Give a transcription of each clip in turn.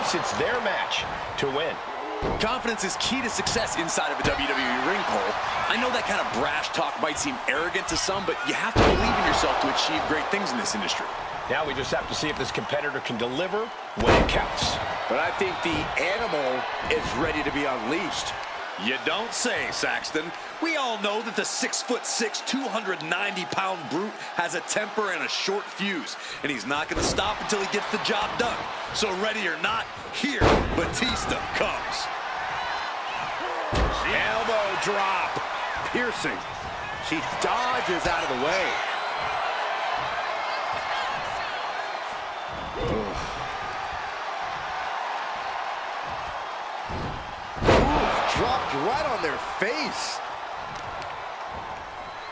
thinks it's their match to win. Confidence is key to success inside of a WWE ring, Cole. I know that kind of brash talk might seem arrogant to some, but you have to believe in yourself to achieve great things in this industry. Now we just have to see if this competitor can deliver when it counts. But I think the animal is ready to be unleashed. You don't say, Saxton. We all know that the 6'6", 290-pound brute has a temper and a short fuse, and he's not going to stop until he gets the job done. So ready or not, here Batista comes. Elbow drop. Piercing. She dodges out of the way. Dropped right on their face.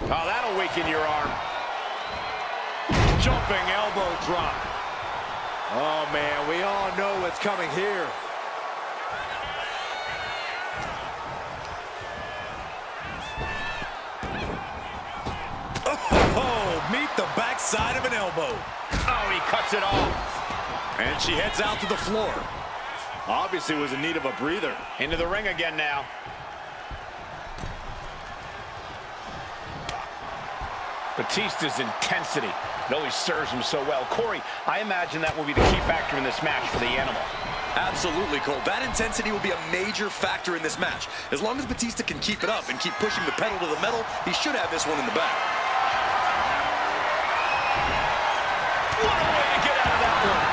Oh, that'll weaken your arm. Jumping elbow drop. Oh, man, we all know what's coming here. Oh, meet the backside of an elbow. Oh, he cuts it off. And she heads out to the floor. Obviously was in need of a breather. Into the ring again now. Batista's intensity. It always serves him so well. Corey, I imagine that will be the key factor in this match for the animal. Absolutely, Cole. That intensity will be a major factor in this match. As long as Batista can keep it up and keep pushing the pedal to the metal, he should have this one in the bag. What a way to get out of that one.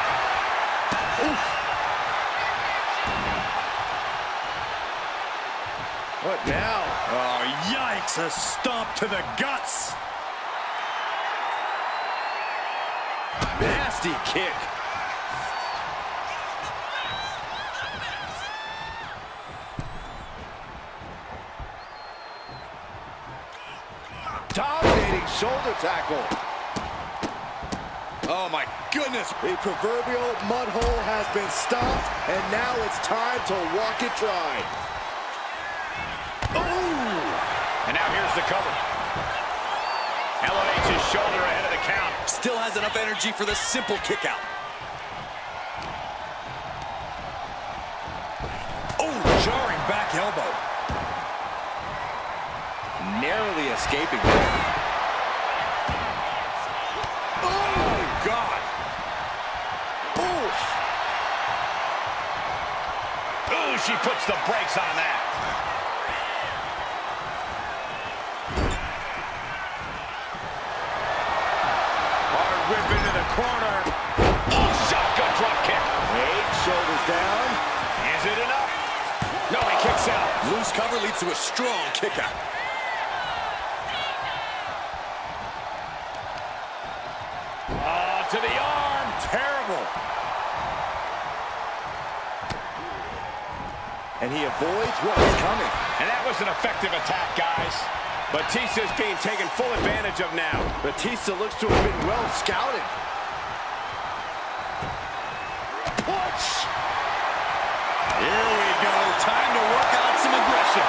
Oof. What now? Oh, yikes! A stomp to the guts. Nasty kick. Dominating shoulder tackle. Oh, my goodness. The proverbial mud hole has been stopped, and now it's time to walk it dry. Ooh! And now here's the cover. Elevates his shoulder ahead of the count. Still has enough energy for the simple kick out. Oh, jarring back elbow. Narrowly escaping. Oh, God. Oof. Ooh, she puts the brakes on that. Whip into the corner. Oh, shotgun drop kick. Wait, shoulders down. Is it enough? No, he kicks out. Loose cover leads to a strong kick out. Oh, to the arm. Terrible. And he avoids what was coming. And that was an effective attack, guys. Batista's being taken full advantage of now. Batista looks to have been well scouted. Push! Here we go. Time to work out some aggression.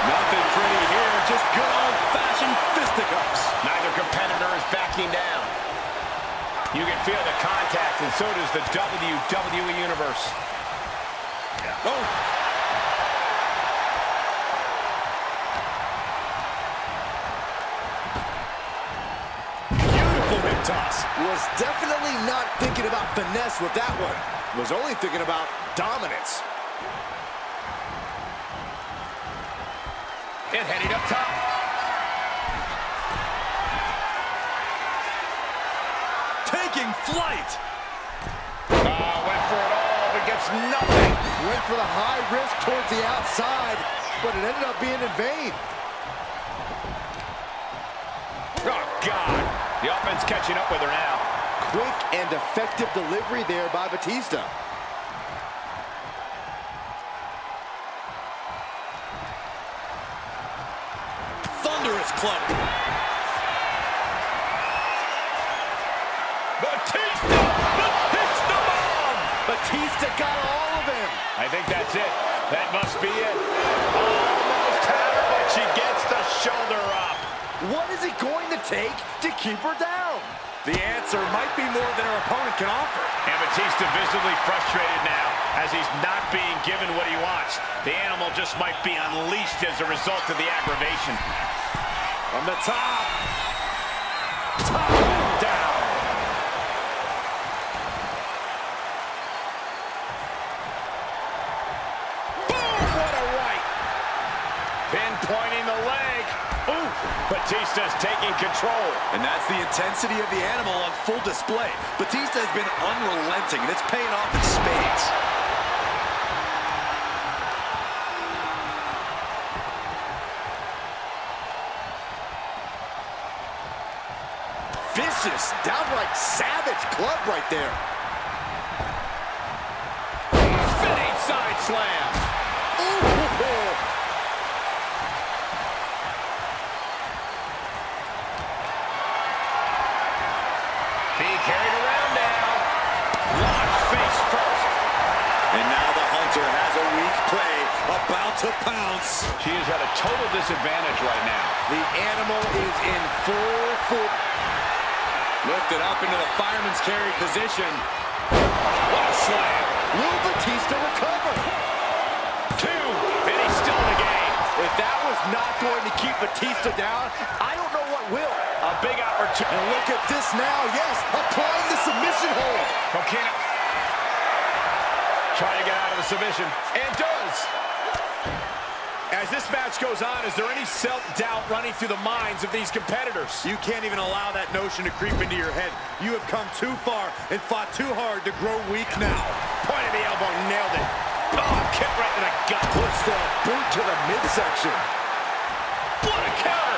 Nothing pretty here. Just good old-fashioned fisticuffs. Neither competitor is backing down. You can feel the contact, and so does the WWE Universe. Oh. Toss. Was definitely not thinking about finesse with that one. Was only thinking about dominance. And heading up top. Taking flight. Went for it all, but gets nothing. Went for the high risk towards the outside, but it ended up being in vain. Oh, God. The offense catching up with her now. Quick and effective delivery there by Batista. Thunderous club. Batista! Batista bomb! Batista got all of him. I think that's it. That must be it. Almost had her, but she gets the shoulder up. What is it going to take to keep her down? The answer might be more than her opponent can offer. And Batista visibly frustrated now as he's not being given what he wants. The animal just might be unleashed as a result of the aggravation. From the top. Top and down. Boom! What a right. Pinpointing the leg. Ooh, Batista's taking control. And that's the intensity of the animal on full display. Batista has been unrelenting, and it's paying off in spades. Vicious, downright savage club right there. Spinning side slam. Ooh. Being carried around now. Launched face first. And now the Hunter has a weak play, about to pounce. She is at a total disadvantage right now. The animal is in full. Lifted up into the fireman's carry position. What a slam. Will Batista recover? 2, and he's still in the game. If that was not going to keep Batista down, I don't know what will. A big opportunity. And look at this now, yes, applying the submission hold. Okay. Trying to get out of the submission, and does. As this match goes on, is there any self-doubt running through the minds of these competitors? You can't even allow that notion to creep into your head. You have come too far and fought too hard to grow weak now. Point of the elbow, nailed it. Oh, kick right in the gut. Puts the boot to the midsection. What a counter.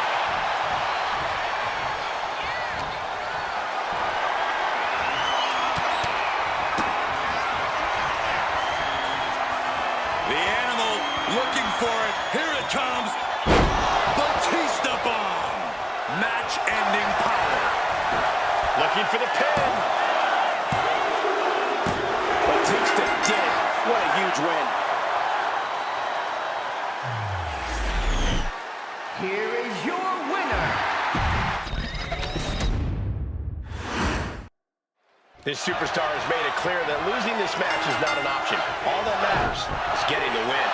The animal looking for it. Here it comes. Batista bomb. Match-ending power. Looking for the pin. Batista did it. What a huge win. Here is your winner. This superstar has made it clear that losing this match is not an option. All that matters is getting the win.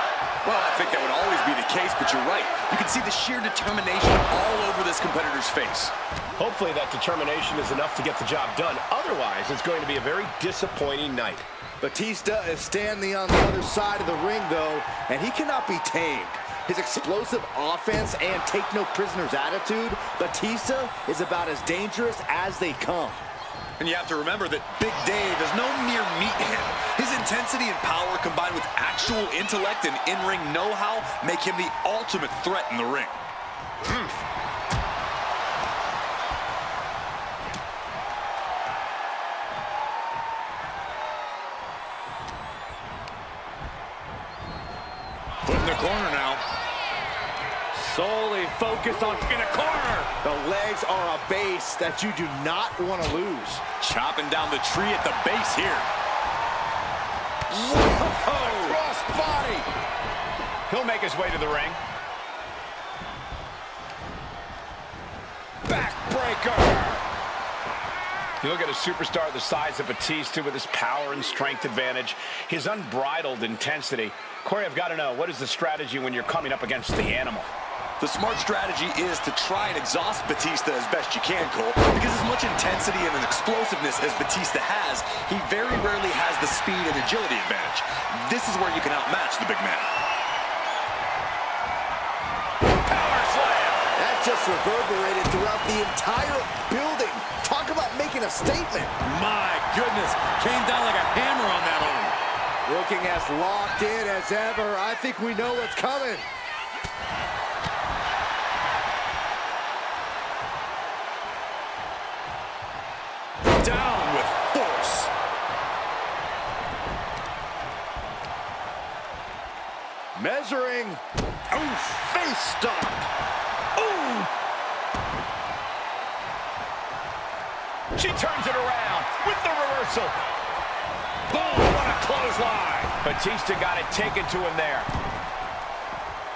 Well, I think that would always be the case, but you're right. You can see the sheer determination all over this competitor's face. Hopefully that determination is enough to get the job done. Otherwise, it's going to be a very disappointing night. Batista is standing on the other side of the ring, though, and he cannot be tamed. His explosive offense and take-no-prisoners attitude, Batista is about as dangerous as they come. And you have to remember that Big Dave is no mere meathead. His intensity and power combined with actual intellect and in-ring know-how make him the ultimate threat in the ring. Put in the corner now. Solely focused on in a corner. The legs are a base that you do not want to lose. Chopping down the tree at the base here. Whoa! Cross body. He'll make his way to the ring. Backbreaker. You look at a superstar the size of Batista with his power and strength advantage, his unbridled intensity. Corey, I've got to know, what is the strategy when you're coming up against the animal? The smart strategy is to try and exhaust Batista as best you can, Cole, because as much intensity and explosiveness as Batista has, he very rarely has the speed and agility advantage. This is where you can outmatch the big man. Power slam! That just reverberated throughout the entire building. Talk about making a statement. My goodness, came down like a hammer on that arm. Looking as locked in as ever. I think we know what's coming. Down with force. Measuring. Ooh, face stop. Ooh. She turns it around with the reversal. Boom, what a clothesline. Batista got it taken to him there.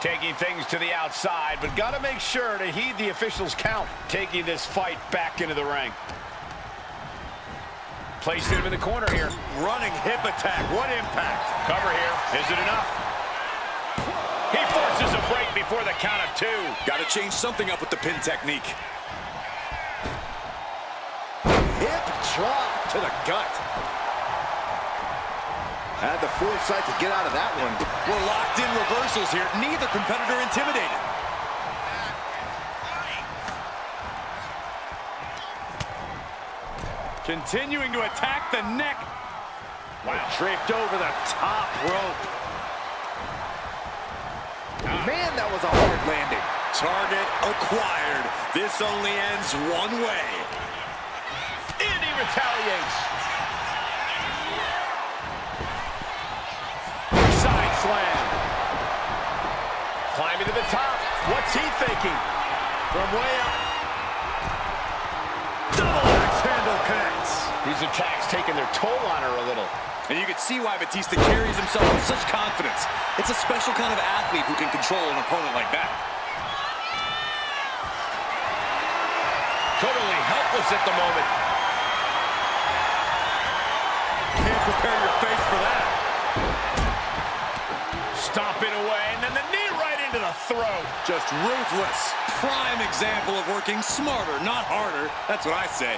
Taking things to the outside, but got to make sure to heed the officials' count. Taking this fight back into the ring. Placed him in the corner here. Running hip attack. What impact. Cover here. Is it enough? He forces a break before the count of 2. Got to change something up with the pin technique. Hip drop to the gut. Had the foresight to get out of that one. We're locked in reversals here. Neither competitor intimidated. Continuing to attack the neck. Wow. Draped over the top rope. Man, that was a hard landing. Target acquired. This only ends one way. And he retaliates. Side slam. Climbing to the top. What's he thinking? From way up. Double axe handle connects. These attacks taking their toll on her a little. And you can see why Batista carries himself with such confidence. It's a special kind of athlete who can control an opponent like that. Totally helpless at the moment. Can't prepare your face for that. Stomping away, and then the knee right into the throat. Just ruthless. Prime example of working smarter, not harder. That's what I say.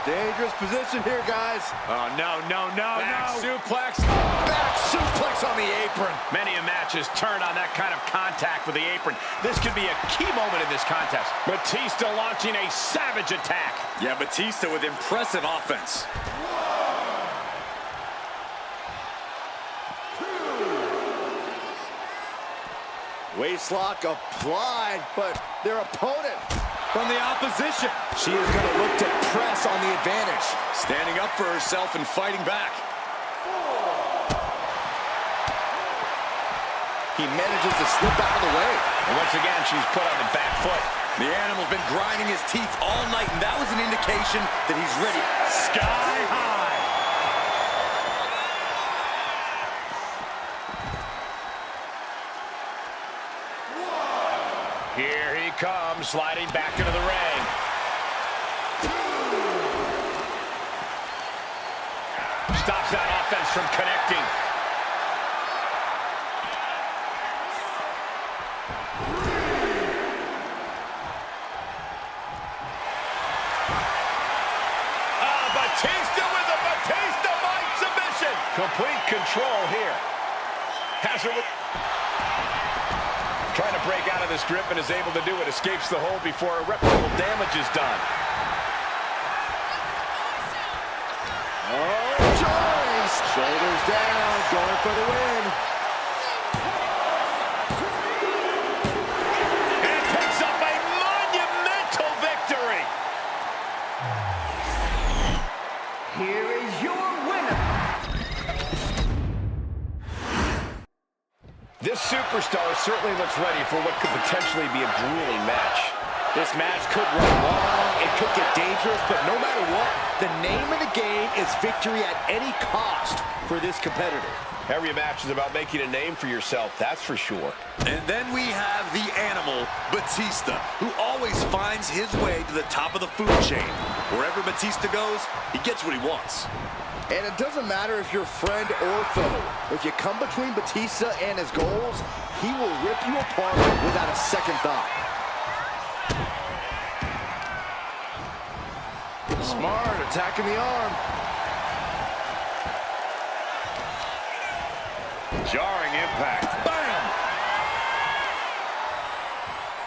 Dangerous position here, guys. Oh, no. Back suplex. Back suplex on the apron. Many a match has turned on that kind of contact with the apron. This could be a key moment in this contest. Batista launching a savage attack. Yeah, Batista with impressive offense. Waistlock applied, but their opponent From the opposition. She is going to look to press on the advantage. Standing up for herself and fighting back. He manages to slip out of the way. And once again, she's put on the back foot. The animal's been grinding his teeth all night, and that was an indication that he's ready. Sky high. Here he comes, sliding back into the ring. Stops that offense from connecting. Batista with a Batista mind submission. Complete control here. Has her with... Trying to break out of this grip and is able to do it. Escapes the hold before irreparable damage is done. Oh, Joyce! Shoulders down, going for the win. And picks up a monumental victory. Here is your winner. This superstar certainly looks ready for what could potentially be a grueling match. This match could run long, it could get dangerous, but no matter what, the name of the game is victory at any cost for this competitor. Every match is about making a name for yourself, that's for sure. And then we have the animal, Batista, who always finds his way to the top of the food chain. Wherever Batista goes, he gets what he wants. And it doesn't matter if you're friend or foe. If you come between Batista and his goals, he will rip you apart without a second thought. Smart, attacking the arm. Jarring impact. Bam!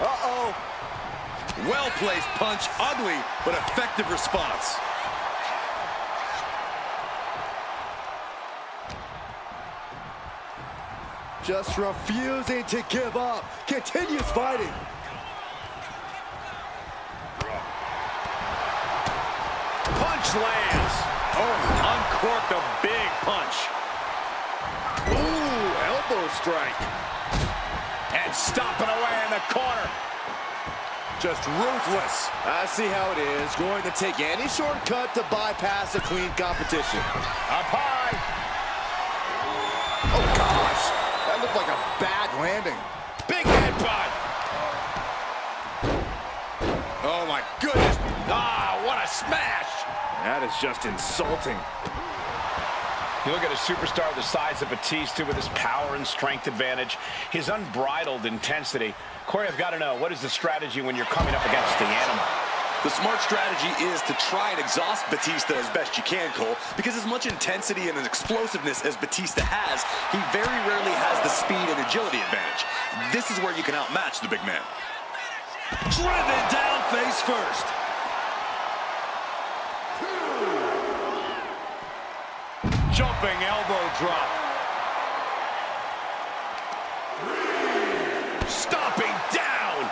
Uh-oh. Well-placed punch, ugly, but effective response. Just refusing to give up. Continues fighting. Punch lands. Oh, uncorked a big punch. Ooh, elbow strike. And stomping away in the corner. Just ruthless. I see how it is. Going to take any shortcut to bypass a clean competition. Up high. Oh, gosh. a bad landing. Big headbutt. Oh, my goodness. Ah, what a smash. That is just insulting. You look at a superstar the size of Batista with his power and strength advantage, his unbridled intensity. Corey, I've got to know, what is the strategy when you're coming up against the animal? The smart strategy is to try and exhaust Batista as best you can, Cole, because as much intensity and explosiveness as Batista has, he very rarely has the speed and agility advantage. This is where you can outmatch the big man. Driven down face first. Jumping elbow drop. Stomping down.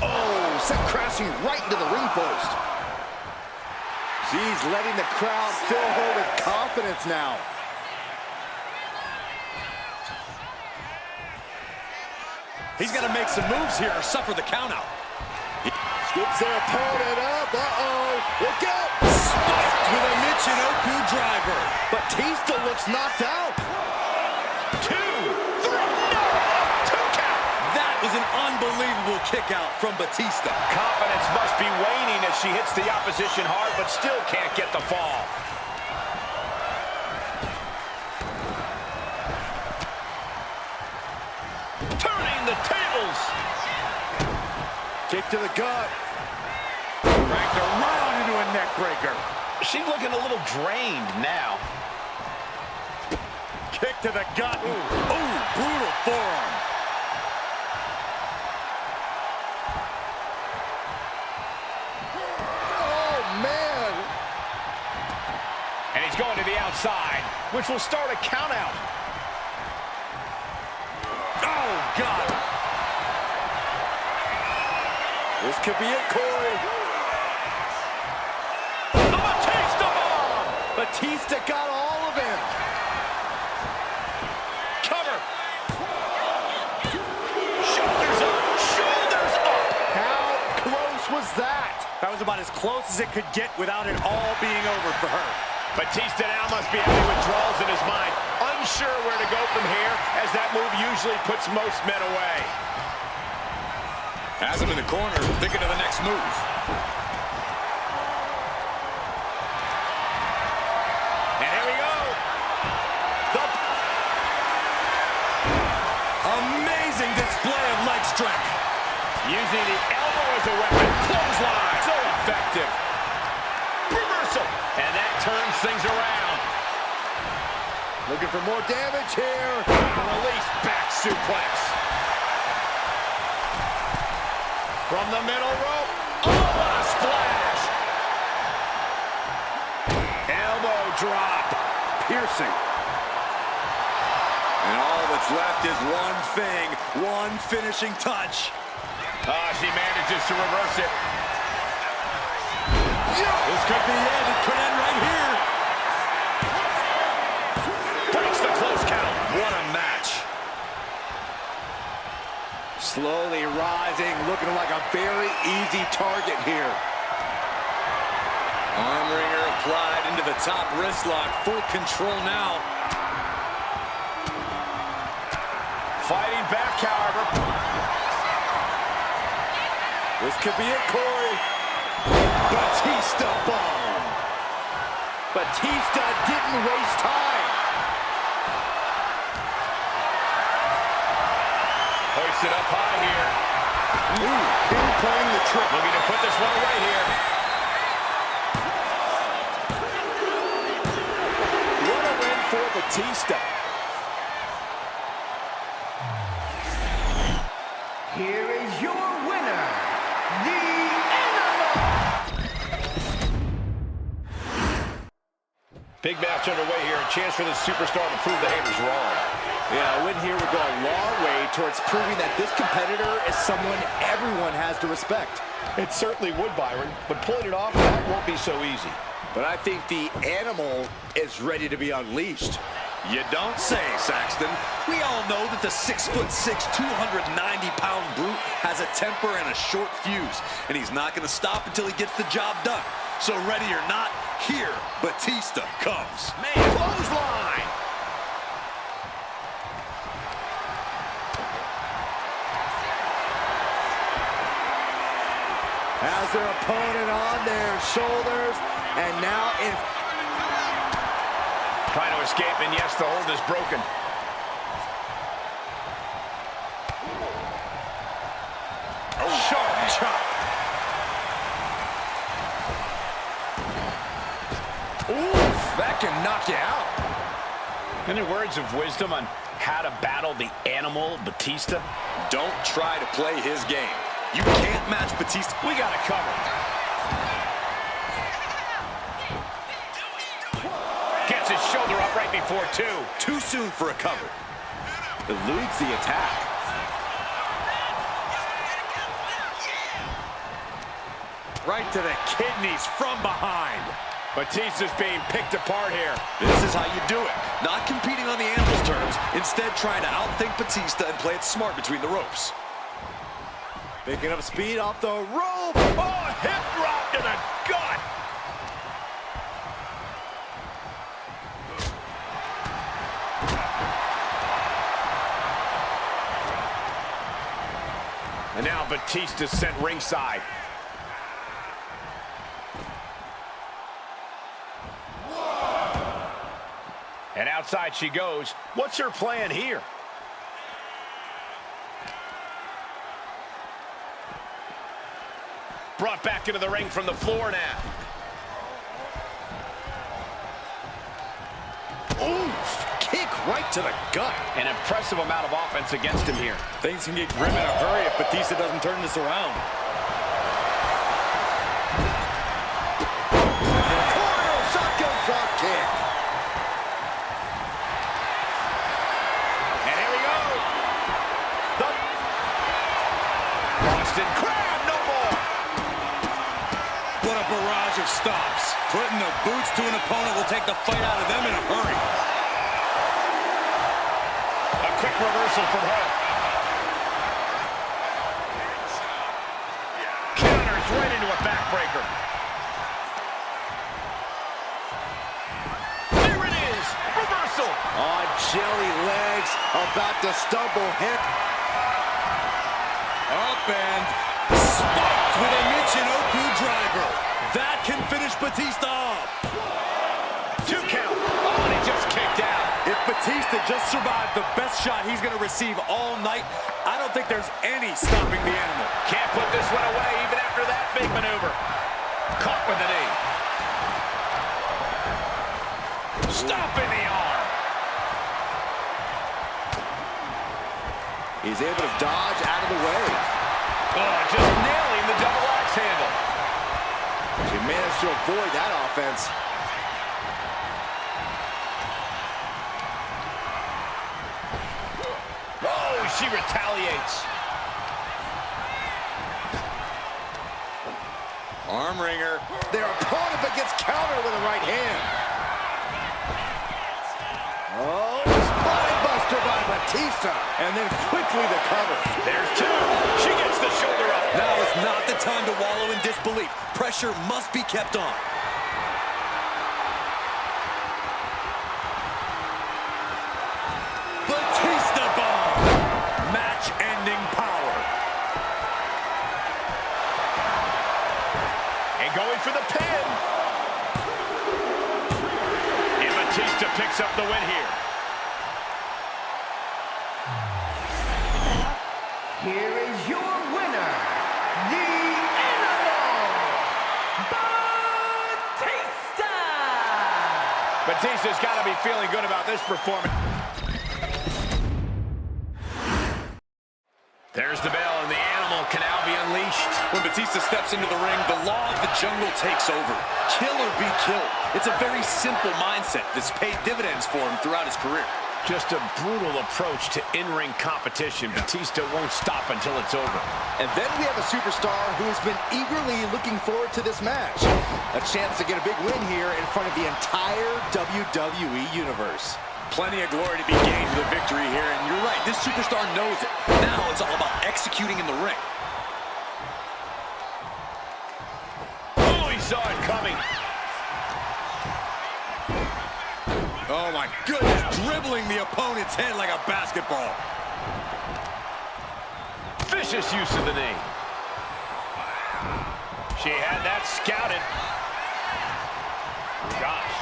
Oh, sent crashing right into the ring post. She's letting the crowd fill her with confidence now. He's going to make some moves here or suffer the countout. Scoops their opponent up. Uh-oh. Look out. Spiked with a Michinoku driver. Batista looks knocked out. 2, 3, no! 2 count. That was an unbelievable kick out from Batista. Confidence must be waning as she hits the opposition hard, but still can't get the fall. Turning the tables. Kick to the gut. Cranked around into a neck breaker. She's looking a little drained now. Kick to the gut. Ooh, brutal forearm. Oh, man. And he's going to the outside, which will start a countout. Oh, God. This could be it, Corey. The Batista bomb! Batista got all of him. Cover. Shoulders up. Shoulders up. How close was that? That was about as close as it could get without it all being over for her. Batista now must be having withdrawals in his mind. Unsure where to go from here, as that move usually puts most men away. Has him in the corner, thinking of the next move. And here we go. Amazing display of leg strength. Using the elbow as a weapon. Clothesline. So effective. Reversal. And that turns things around. Looking for more damage here. Release back suplex. From the middle rope. Oh, what a splash. Elbow drop. Piercing. And all that's left is one thing, one finishing touch. She manages to reverse it. This could be it. It could end right here. Breaks the close count. What a match. Slowly rising, looking like a very easy target here. Arm wringer applied into the top wrist lock. Full control now. Fighting back, however. This could be it, Corey. Batista bomb. Batista didn't waste time. Hoisted up high here. Ooh, pinpointing the trick. Looking to put this one away here. What a win for Batista. Here is your winner, the Animal! Big match underway here. A chance for this superstar to prove the haters wrong. Yeah, a win here would go a long way towards proving that this competitor is someone everyone has to respect. It certainly would, Byron, but pulling it off, that won't be so easy. But I think the Animal is ready to be unleashed. You don't say, Saxton. We all know that the 6'6", 290-pound brute has a temper and a short fuse, and he's not going to stop until he gets the job done. So ready or not, Here, Batista comes. Man, clothesline. Has their opponent on their shoulders, and now in... Trying to escape, and yes, the hold is broken. Oh, sharp chop. Oof, that can knock you out. Any words of wisdom on how to battle the animal, Batista? Don't try to play his game. You can't match Batista. We got it covered. Gets his shoulder up right before two. Too soon for a cover. Eludes the attack. Right to the kidneys from behind. Batista's being picked apart here. This is how you do it. Not competing on the animal's terms. Instead, trying to outthink Batista and play it smart between the ropes. Picking up speed off the rope. Oh, hip drop to the gut. And now Batista sent ringside. And outside she goes. What's her plan here? Brought back into the ring from the floor now. Oof, kick right to the gut. An impressive amount of offense against him here. Things can get grim in a hurry if Batista doesn't turn this around. Corner shotgun drop kick. And here we go. The Boston Crab, no more. What a barrage of stops. Putting the boots to an opponent will take the fight out of them in a hurry. A quick reversal from her. Counters right into a backbreaker. There it is. Reversal. On jelly legs, about to stumble hip. Up and spiked with a Michinoku driver. That can finish Batista off. 2 count. Oh, and he just kicked out. If Batista just survived the best shot he's going to receive all night, I don't think there's any stopping the animal. Can't put this one away even after that big maneuver. Caught with the knee. Stomping the arm. He's able to dodge out of the way. Oh, just nailing the double axe handle. She managed to avoid that offense. Oh, she retaliates. Arm wringer. Their opponent but gets countered with a right hand. Oh, spine buster by Batista. And then quickly the cover. There's 2. She gets the shoulder up. Now is not the time to wallow in disbelief. Pressure must be kept on. Batista bomb. Match-ending power. And going for the pin. And Batista picks up the win here. Here is your winner, the Animal, Batista! Batista's got to be feeling good about this performance. There's the bell, and the animal can now be unleashed. When Batista steps into the ring, the law of the jungle takes over. Kill or be killed. It's a very simple mindset that's paid dividends for him throughout his career. Just a brutal approach to in-ring competition. Batista won't stop until it's over. And then we have a superstar who has been eagerly looking forward to this match. A chance to get a big win here in front of the entire WWE Universe. Plenty of glory to be gained with a victory here, and you're right, this superstar knows it. Now it's all about executing in the ring. Oh, he saw it coming. Oh my goodness, dribbling the opponent's head like a basketball. Vicious use of the knee. She had that scouted. Gosh.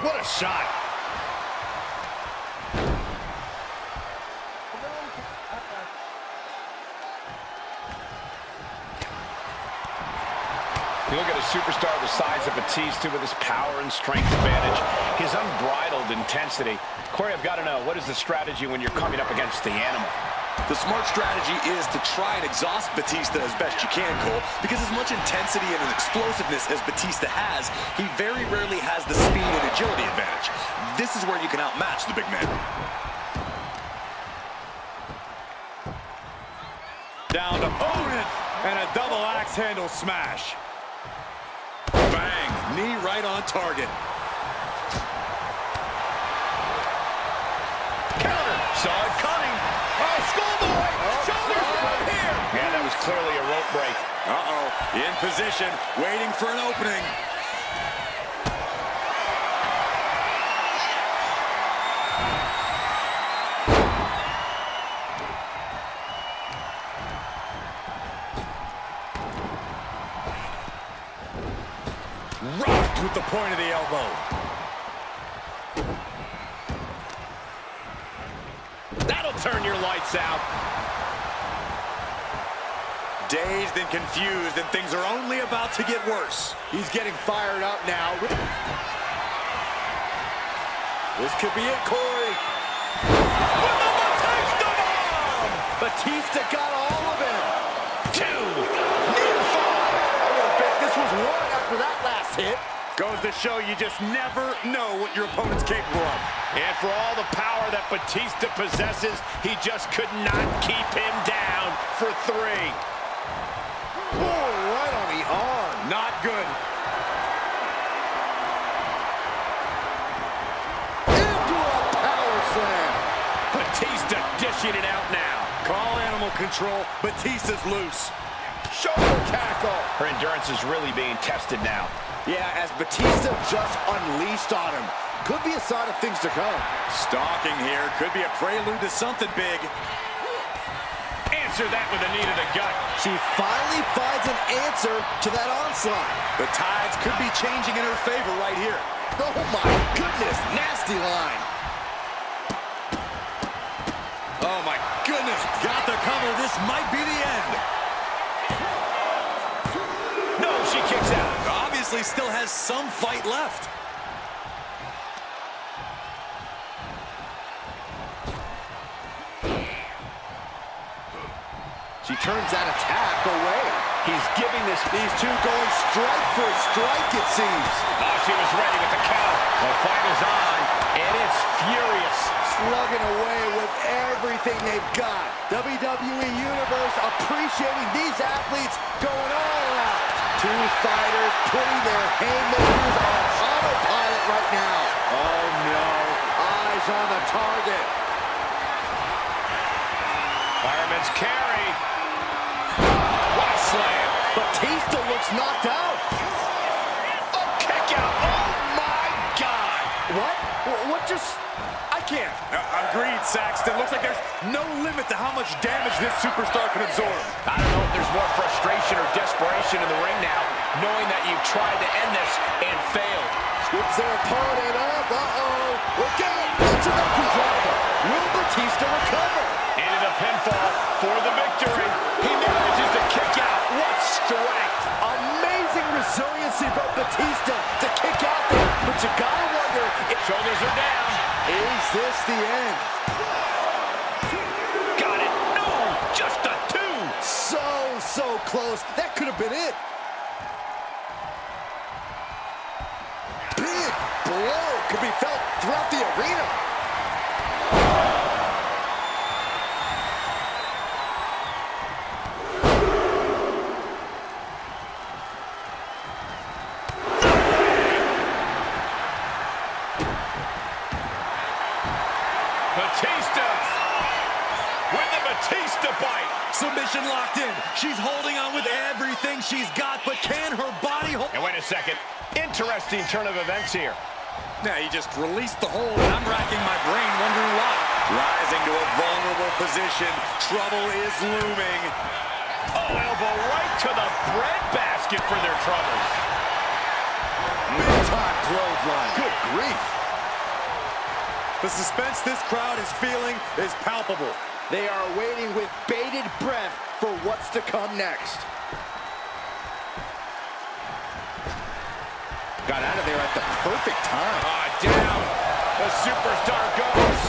What a shot. You look at a superstar the size of Batista with his power and strength advantage, his unbridled intensity. Corey, I've got to know, what is the strategy when you're coming up against the animal? The smart strategy is to try and exhaust Batista as best you can, Cole, because as much intensity and explosiveness as Batista has, he very rarely has the speed and agility advantage. This is where you can outmatch the big man. Down to opponent, and a double axe handle smash. Bang, knee right on target. Counter, saw it coming. Oh, schoolboy, shoulders from here. Yeah, that was clearly a rope break. Uh-oh, in position, waiting for an opening. Rocked with the point of the elbow. That'll turn your lights out. Dazed and confused, and things are only about to get worse. He's getting fired up now. This could be it, Corey. Batista got all of him. 2. Near fall. I would have bet this was one after that last hit. Goes to show you just never know what your opponent's capable of. And for all the power that Batista possesses, he just could not keep him down for 3. Oh, right on the arm. Not good. Into a power slam. Batista dishing it out now. Call animal control. Batista's loose. Shoulder tackle. Her endurance is really being tested now. Yeah, as Batista just unleashed on him. Could be a sign of things to come. Stalking here. Could be a prelude to something big. Answer that with a knee to the gut. She finally finds an answer to that onslaught. The tides could be changing in her favor right here. Oh my goodness, nasty line. Oh my goodness, got the cover. This might be the end. No, she kicks out. Obviously still has some fight left. She turns that attack away. He's giving these two going strike for strike, it seems. Oh, she was ready with the count. The fight is on, and it's furious. Slugging away with everything they've got. WWE Universe appreciating these athletes going all out. Two fighters putting their haymakers on autopilot right now. Oh no, eyes on the target. Fireman's carry. What a slam. Batista looks knocked out. Oh, kick out. Oh, my God. What? What just... I can't. Agreed, Saxton. Looks like there's no limit to how much damage this superstar can absorb. I don't know if there's more frustration or desperation in the ring now, knowing that you've tried to end this and failed. Scoops their opponent up. Uh-oh. Look out. That's enough control. Will Batista recover? Into the pinfall for the victory. He manages to kick out. What strength. Amazing resiliency by Batista to kick out there. But you gotta wonder if... Shoulders are down. Is this the end? Got it. No, just a 2. So close. That could have been it. Big blow could be felt throughout the arena. Batista Batista bite. Submission locked in. She's holding on with everything she's got, but can her body hold? And wait a second. Interesting turn of events here. Now he just released the hold, and I'm racking my brain wondering why. Rising to a vulnerable position. Trouble is looming. Oh, elbow right to the breadbasket for their troubles. Big-time clothesline. Good grief. The suspense this crowd is feeling is palpable. They are waiting with bated breath for what's to come next. Got out of there at the perfect time. Down. The superstar goes.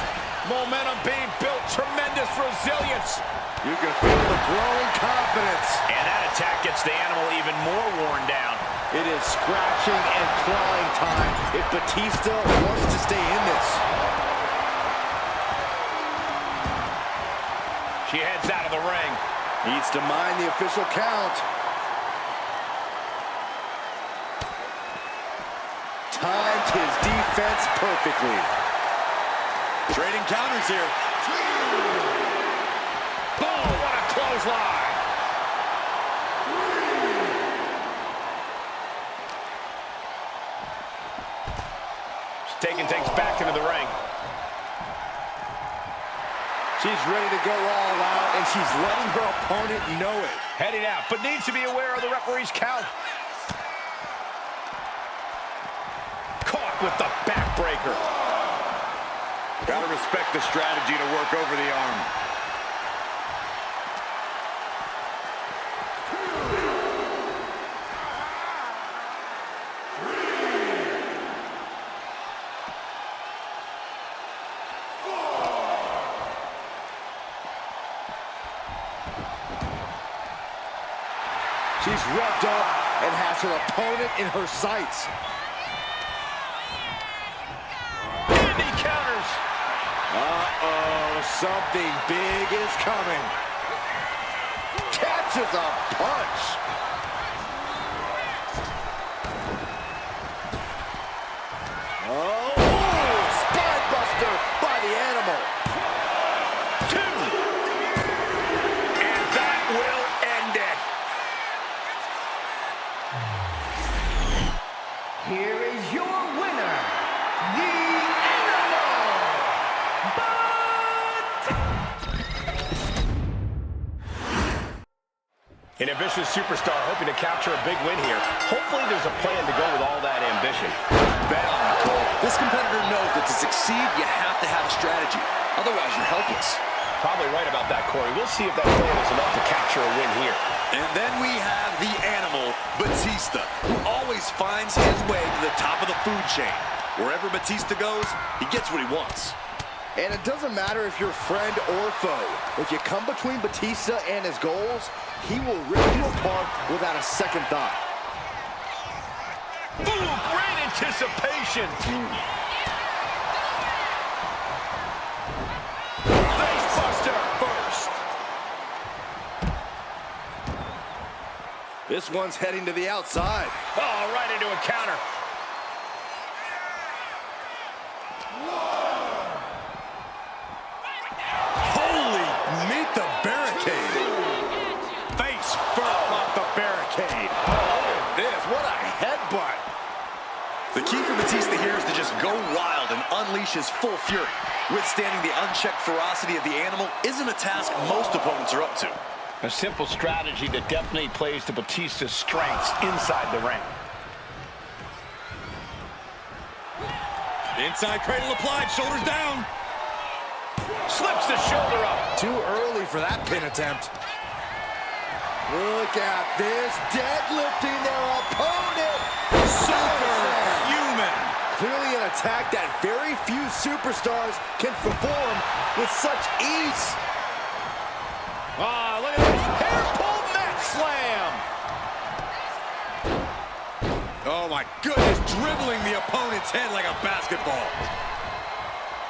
Momentum being built. Tremendous resilience. You can feel the growing confidence. And that attack gets the animal even more worn down. It is scratching and clawing time if Batista wants to stay in this. She heads out of the ring. Needs to mind the official count. Timed his defense perfectly. Trading counters here. Boom, what a clothesline. She's taking things back into the ring. She's ready to go all out, and she's letting her opponent know it. Heading out, but needs to be aware of the referee's count. Caught with the backbreaker. Gotta respect the strategy to work over the arm. She's revved up and has her opponent in her sights. And he counters. Uh-oh, something big is coming. Catches a punch. Oh, spine buster by the animal. Two. And that will end it. Here is your winner, the Animal, An ambitious superstar hoping to capture a big win here. Hopefully there's a plan to go with all that ambition. Bet on it, Cole. This competitor knows that to succeed, you have to have a strategy. Otherwise, you're helpless. Probably right about that, Corey. We'll see if that plan is enough to capture a win here. And then we have the animal, Batista, who always finds his way to the top of the food chain. Wherever Batista goes, he gets what he wants. And it doesn't matter if you're friend or foe. If you come between Batista and his goals, he will rip you apart without a second thought. Ooh, great anticipation. Facebuster first. This one's heading to the outside. Oh, right into a counter. Holy, meet the barricade. Face first off the barricade. Look at this, what a headbutt. The key for Batista here is to just go wild and unleash his full fury. Withstanding the unchecked ferocity of the animal isn't a task most opponents are up to. A simple strategy that definitely plays to Batista's strengths inside the ring. Inside cradle applied, shoulders down. Slips the shoulder up. Too early for that pin attempt. Look at this, deadlifting their opponent. Superhuman. Clearly an attack that very few superstars can perform with such ease. Ah, look at this. Hair pull mat slam. Oh my goodness, dribbling the opponent's head like a basketball.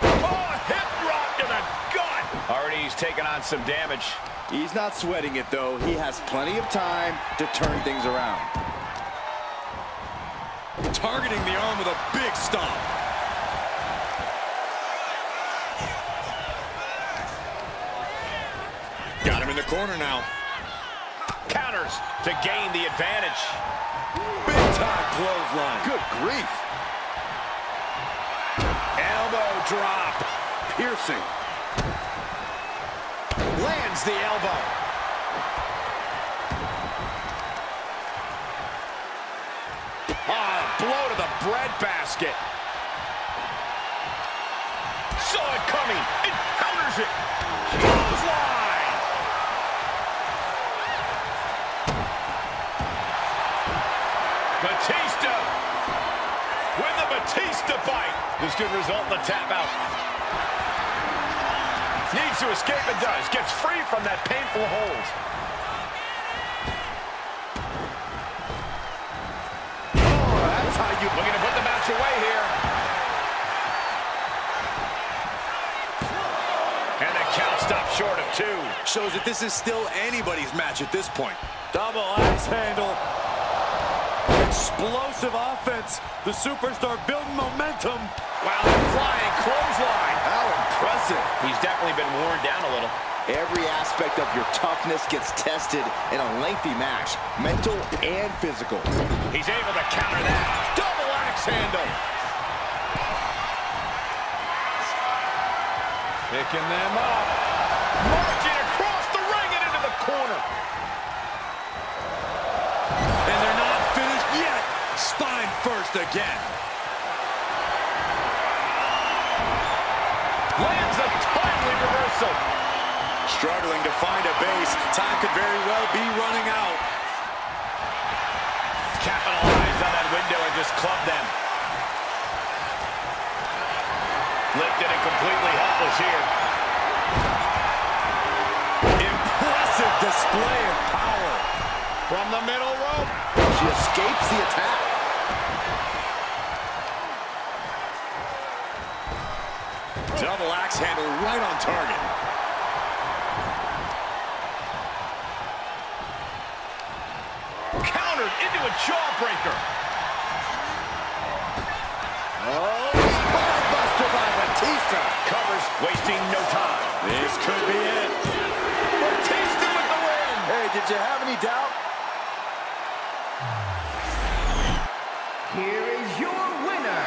Oh, hip drop to the gut. Already he's taken on some damage. He's not sweating it, though. He has plenty of time to turn things around. Targeting the arm with a big stomp. Got him in the corner now. Counters to gain the advantage. Big time clothesline. Good grief. Elbow drop. Piercing. Lands the elbow. Blow to the breadbasket. Saw it coming. It counters it. Clothesline. Batista with the Batista bite. This could result in a tap out. Needs to escape and does. Gets free from that painful hold. Looking to put the match away here. And the count stops short of 2. Shows that this is still anybody's match at this point. Double axe handle. Explosive offense. The superstar building momentum. Wow, flying clothesline. How impressive. He's definitely been worn down a little. Every aspect of your toughness gets tested in a lengthy match, mental and physical. He's able to counter that. Double axe handle. Picking them up. Marching across the ring and into the corner. And they're not finished yet. Spine first again. Lands a timely reversal. Struggling to find a base. Time could very well be running out. Capitalized on that window and just clubbed them. Lifted and completely helpless here. Impressive display of power. From the middle rope. She escapes the attack. Double axe handle right on target. Countered into a jawbreaker. Oh, spinebuster by Batista. Covers, wasting no time. This could be it. Batista with the win. Hey, did you have any doubt? Here is your winner.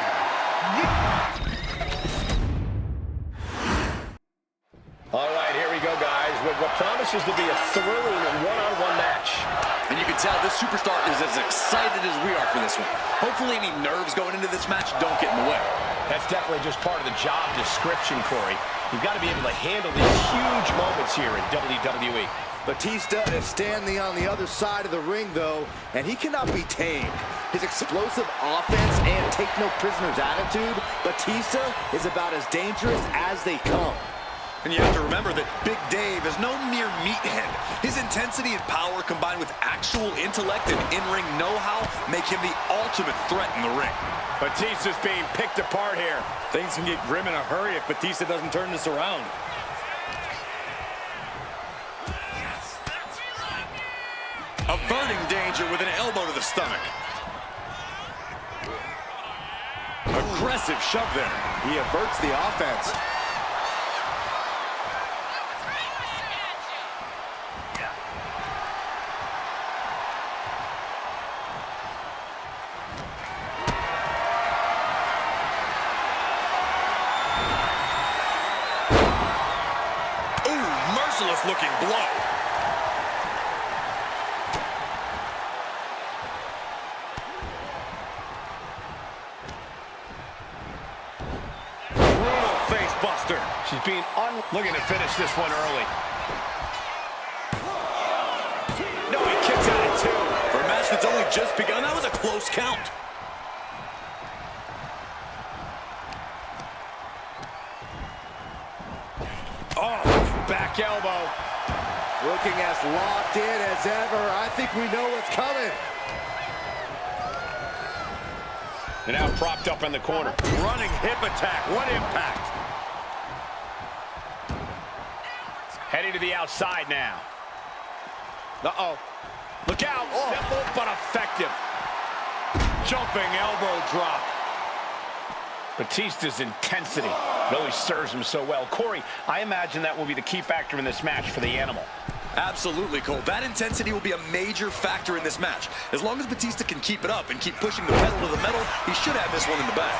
All right, here we go, guys, with what promises to be a thrilling one-on-one match. And you can tell this superstar is as excited as we are for this one. Hopefully any nerves going into this match don't get in the way. That's definitely just part of the job description, Corey. You've got to be able to handle these huge moments here in WWE. Batista is standing on the other side of the ring, though, and he cannot be tamed. His explosive offense and take-no-prisoners attitude, Batista is about as dangerous as they come. And you have to remember that Big Dave is no mere meathead. His intensity and power combined with actual intellect and in-ring know-how make him the ultimate threat in the ring. Batista's being picked apart here. Things can get grim in a hurry if Batista doesn't turn this around. Averting danger with an elbow to the stomach. Aggressive shove there. He averts the offense. Looking blow. Brutal face buster. She's being looking to finish this one early. No, he kicks out at 2. For a match that's only just begun, that was a close count. Back elbow. Looking as locked in as ever. I think we know what's coming. And now propped up in the corner. Running hip attack. What impact. Heading to the outside now. Uh-oh. Look out. Simple but effective. Jumping elbow drop. Batista's intensity. It always serves him so well. Corey, I imagine that will be the key factor in this match for the Animal. Absolutely, Cole. That intensity will be a major factor in this match. As long as Batista can keep it up and keep pushing the pedal to the metal, he should have this one in the bag.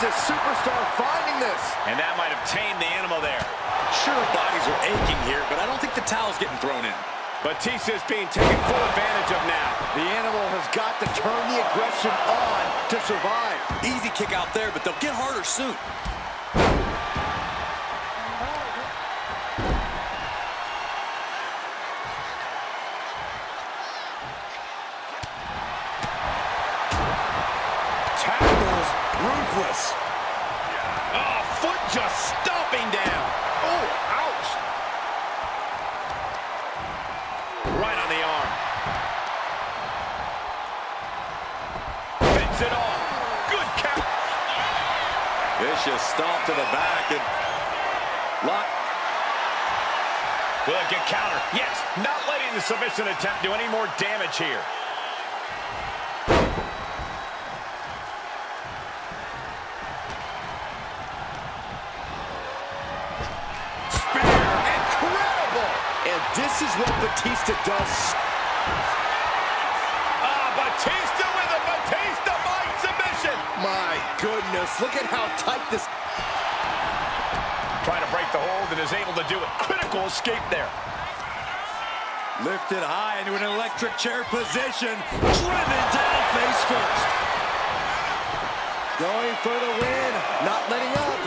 Superstar finding this. And that might have tamed the Animal there. Sure, bodies are aching here, but I don't think the towel's getting thrown in. Batista is being taken full advantage of now. The Animal has got to turn the aggression on to survive. Easy kick out there, but they'll get harder soon. Tackles ruthless. Oh, foot just stomping down. Oh, ouch. Right on the arm. Fends it off. Good count. Vicious stomp to the back and lock. Will it get countered? Yes, not letting the submission attempt do any more damage here. This is what Batista does. Batista with a Batista mind submission. My goodness, look at how tight this... Trying to break the hold and is able to do it. Critical escape there. Lifted high into an electric chair position. Driven down face first. Going for the win. Not letting up.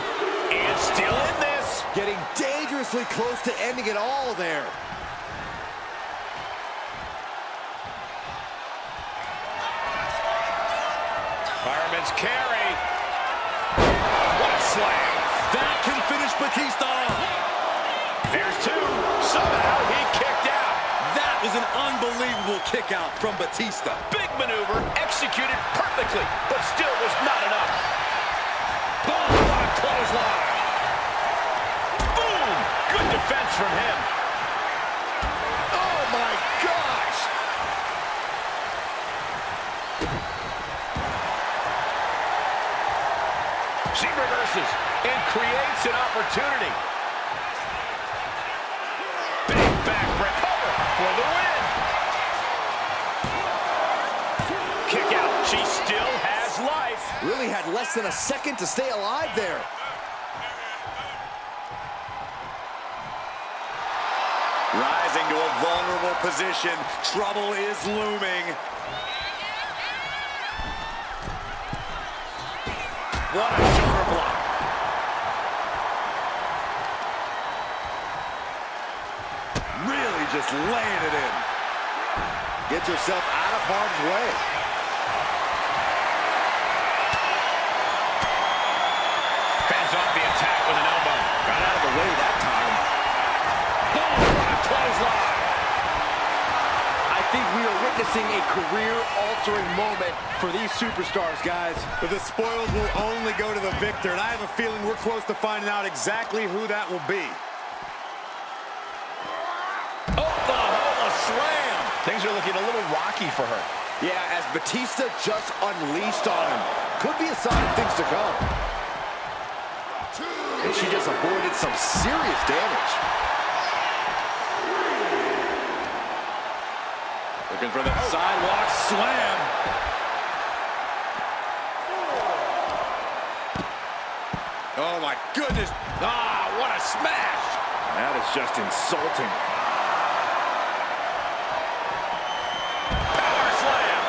And still in this. Getting dangerously close to ending it all there. Fireman's carry. What a slam. That can finish Batista off. There's two. Somehow he kicked out. That was an unbelievable kick out from Batista. Big maneuver, executed perfectly, but still was not enough. Boom, what a clothesline. Boom, good defense from him. Oh my gosh. She reverses and creates an opportunity. Big backbreak cover for the win. Kick out. She still has life. Really had less than a second to stay alive there. Rising to a vulnerable position. Trouble is looming. What a shoulder block. Really just laying it in. Get yourself out of harm's way. Fends off the attack with an elbow. Got out of the way that time. Boom, what a clothesline. I think we are witnessing a career-altering moment for these superstars, guys. But the spoils will only go to the victor, and I have a feeling we're close to finding out exactly who that will be. Oklahoma slam. Things are looking a little rocky for her. Yeah, as Batista just unleashed on him. Could be a sign of things to come. And she just avoided some serious damage. Looking for the sidewalk slam. Oh my goodness. Ah, what a smash. That is just insulting. Power slam.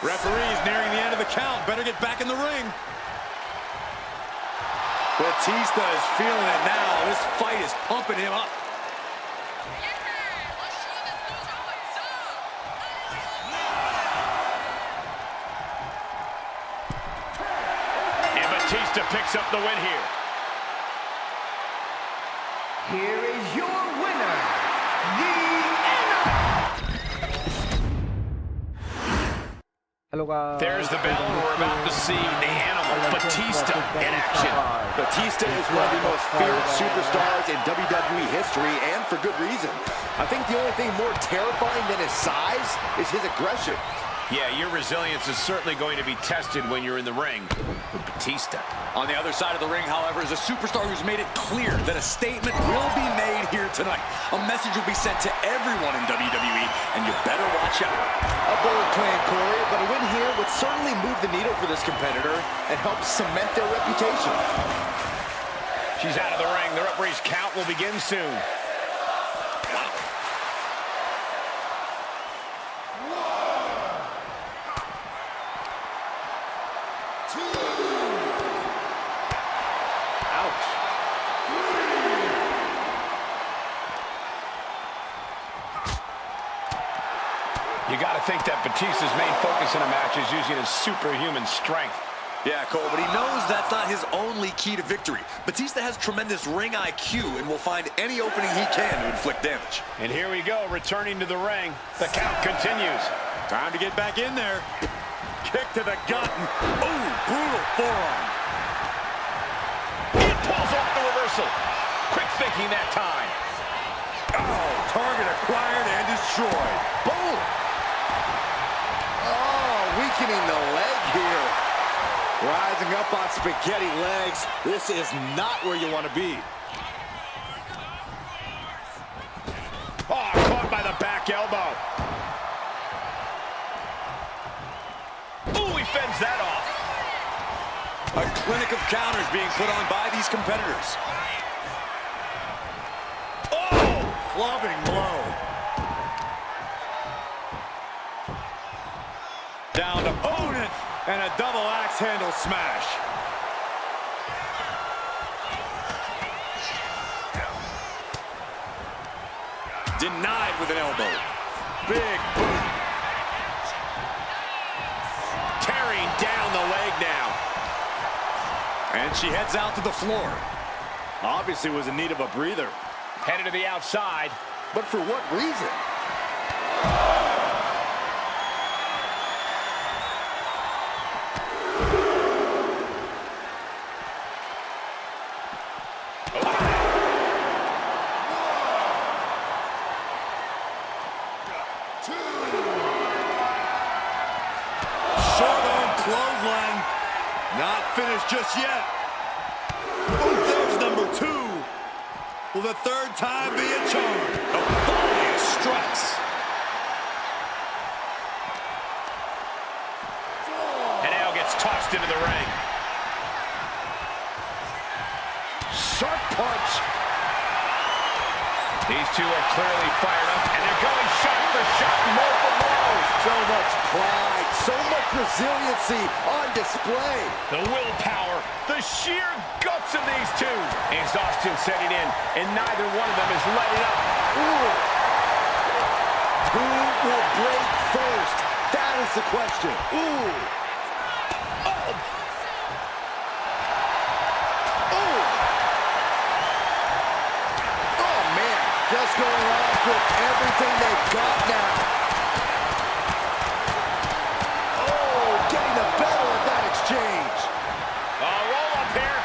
Referee's nearing the end of the count. Better get back in the ring. Batista is feeling it now. This fight is pumping him up. And Batista picks up the win here. Here is your winner, the Hello guys. There's the bell, and we're about to see the animal, Batista, in action. Batista is one of the most feared superstars in WWE history, and for good reason. I think the only thing more terrifying than his size is his aggression. Yeah, your resilience is certainly going to be tested when you're in the ring with Batista. On the other side of the ring, however, is a superstar who's made it clear that a statement will be made here tonight. A message will be sent to everyone in WWE, and you better watch out. A bold plan, Corey, but a win here would certainly move the needle for this competitor and help cement their reputation. She's out of the ring. The referee's count will begin soon. You got to think that Batista's main focus in a match is using his superhuman strength. Yeah, Cole, but he knows that's not his only key to victory. Batista has tremendous ring IQ and will find any opening he can to inflict damage. And here we go, returning to the ring. The count continues. Time to get back in there. Kick to the gut. Ooh, brutal forearm. He pulls off the reversal. Quick thinking that time. Oh, target acquired and destroyed. Boom! Oh, weakening the leg here. Rising up on spaghetti legs. This is not where you want to be. Oh, caught by the back elbow. Ooh, he fends that off. A clinic of counters being put on by these competitors. Oh, clubbing blow. Down to opponent and a double axe handle smash. Denied with an elbow. Big boot. Tearing down the leg now. And she heads out to the floor. Obviously was in need of a breather. Headed to the outside. But for what reason? Short arm clothesline. Not finished just yet. Oh, there's number 2. Will the third time be a charm? A volley of strikes. And now gets tossed into the ring. Sharp punch. These two are clearly fired up, and they're going shot for shot, multiple blows. So much pride, so much resiliency on display. The willpower, the sheer guts of these two. Exhaustion setting in, and neither one of them is letting up. Ooh. Who will break first? That is the question. Ooh. Oh. Ooh. Oh, man. Just going off with everything they've got now. Oh, getting the better of that exchange. Roll up here.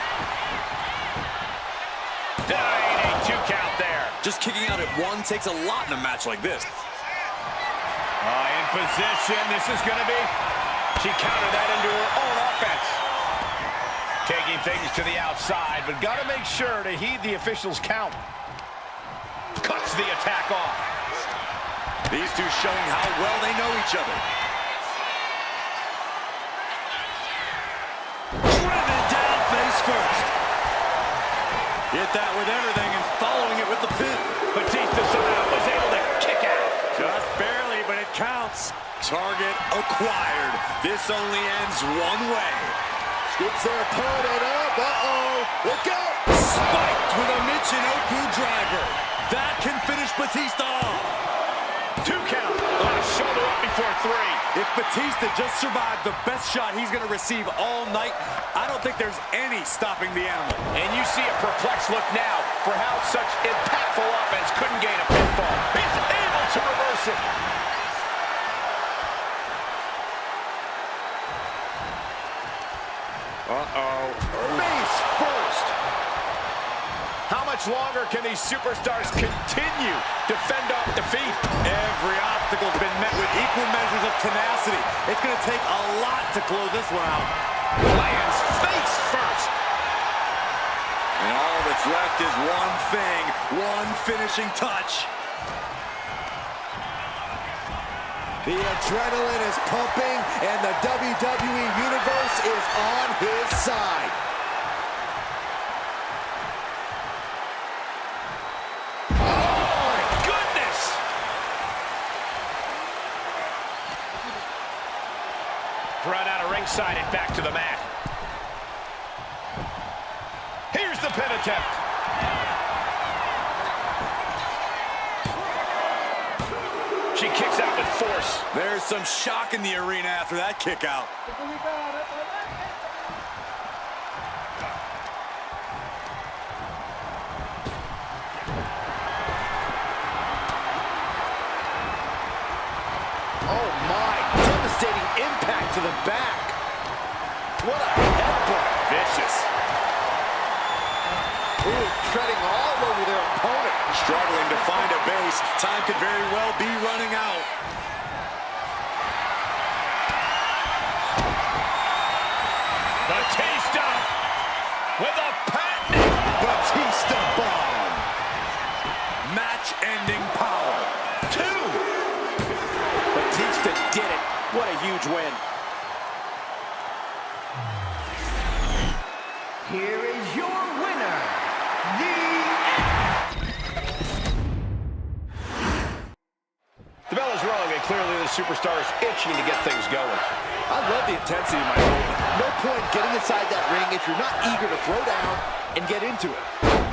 Dying a 2 count there. Just kicking out at 1 takes a lot in a match like this. In position, this is going to be. She countered that into her own offense. Taking things to the outside, but got to make sure to heed the officials' count. Cuts the attack off. These two showing how well they know each other. Driven down face first. Hit that with everything and following it with the pin. Batista somehow was able to kick out. Just barely, but it counts. Target acquired. This only ends one way. Scoops their opponent up. Uh-oh. Look out. Spiked with a Michinoku driver. That can finish Batista off. 2 count. Shoulder up before 3. If Batista just survived the best shot he's going to receive all night, I don't think there's any stopping the animal. And you see a perplexed look now for how such impactful offense couldn't gain a pinfall. He's able to reverse it. Uh-oh. Face first. How much longer can these superstars continue to fend off defeat? Every obstacle's been met with equal measures of tenacity. It's going to take a lot to close this one out. Lands face first. And all that's left is one thing, one finishing touch. The adrenaline is pumping, and the WWE Universe is on his side. Run out of ringside and back to the mat. Here's the pin attempt. She kicks out with force. There's some shock in the arena after that kick out. Oh my, devastating impact to the back. What a headbutt. Vicious. Ooh, treading all over their opponent. Struggling to find a base. Time could very well be running out. Batista with a patented Batista bomb. Match-ending power. 2. Batista did it. What a huge win. Here is your winner, The bell is rung, and clearly the superstar is itching to get things going. I love the intensity of my opponent. No point getting inside that ring if you're not eager to throw down and get into it.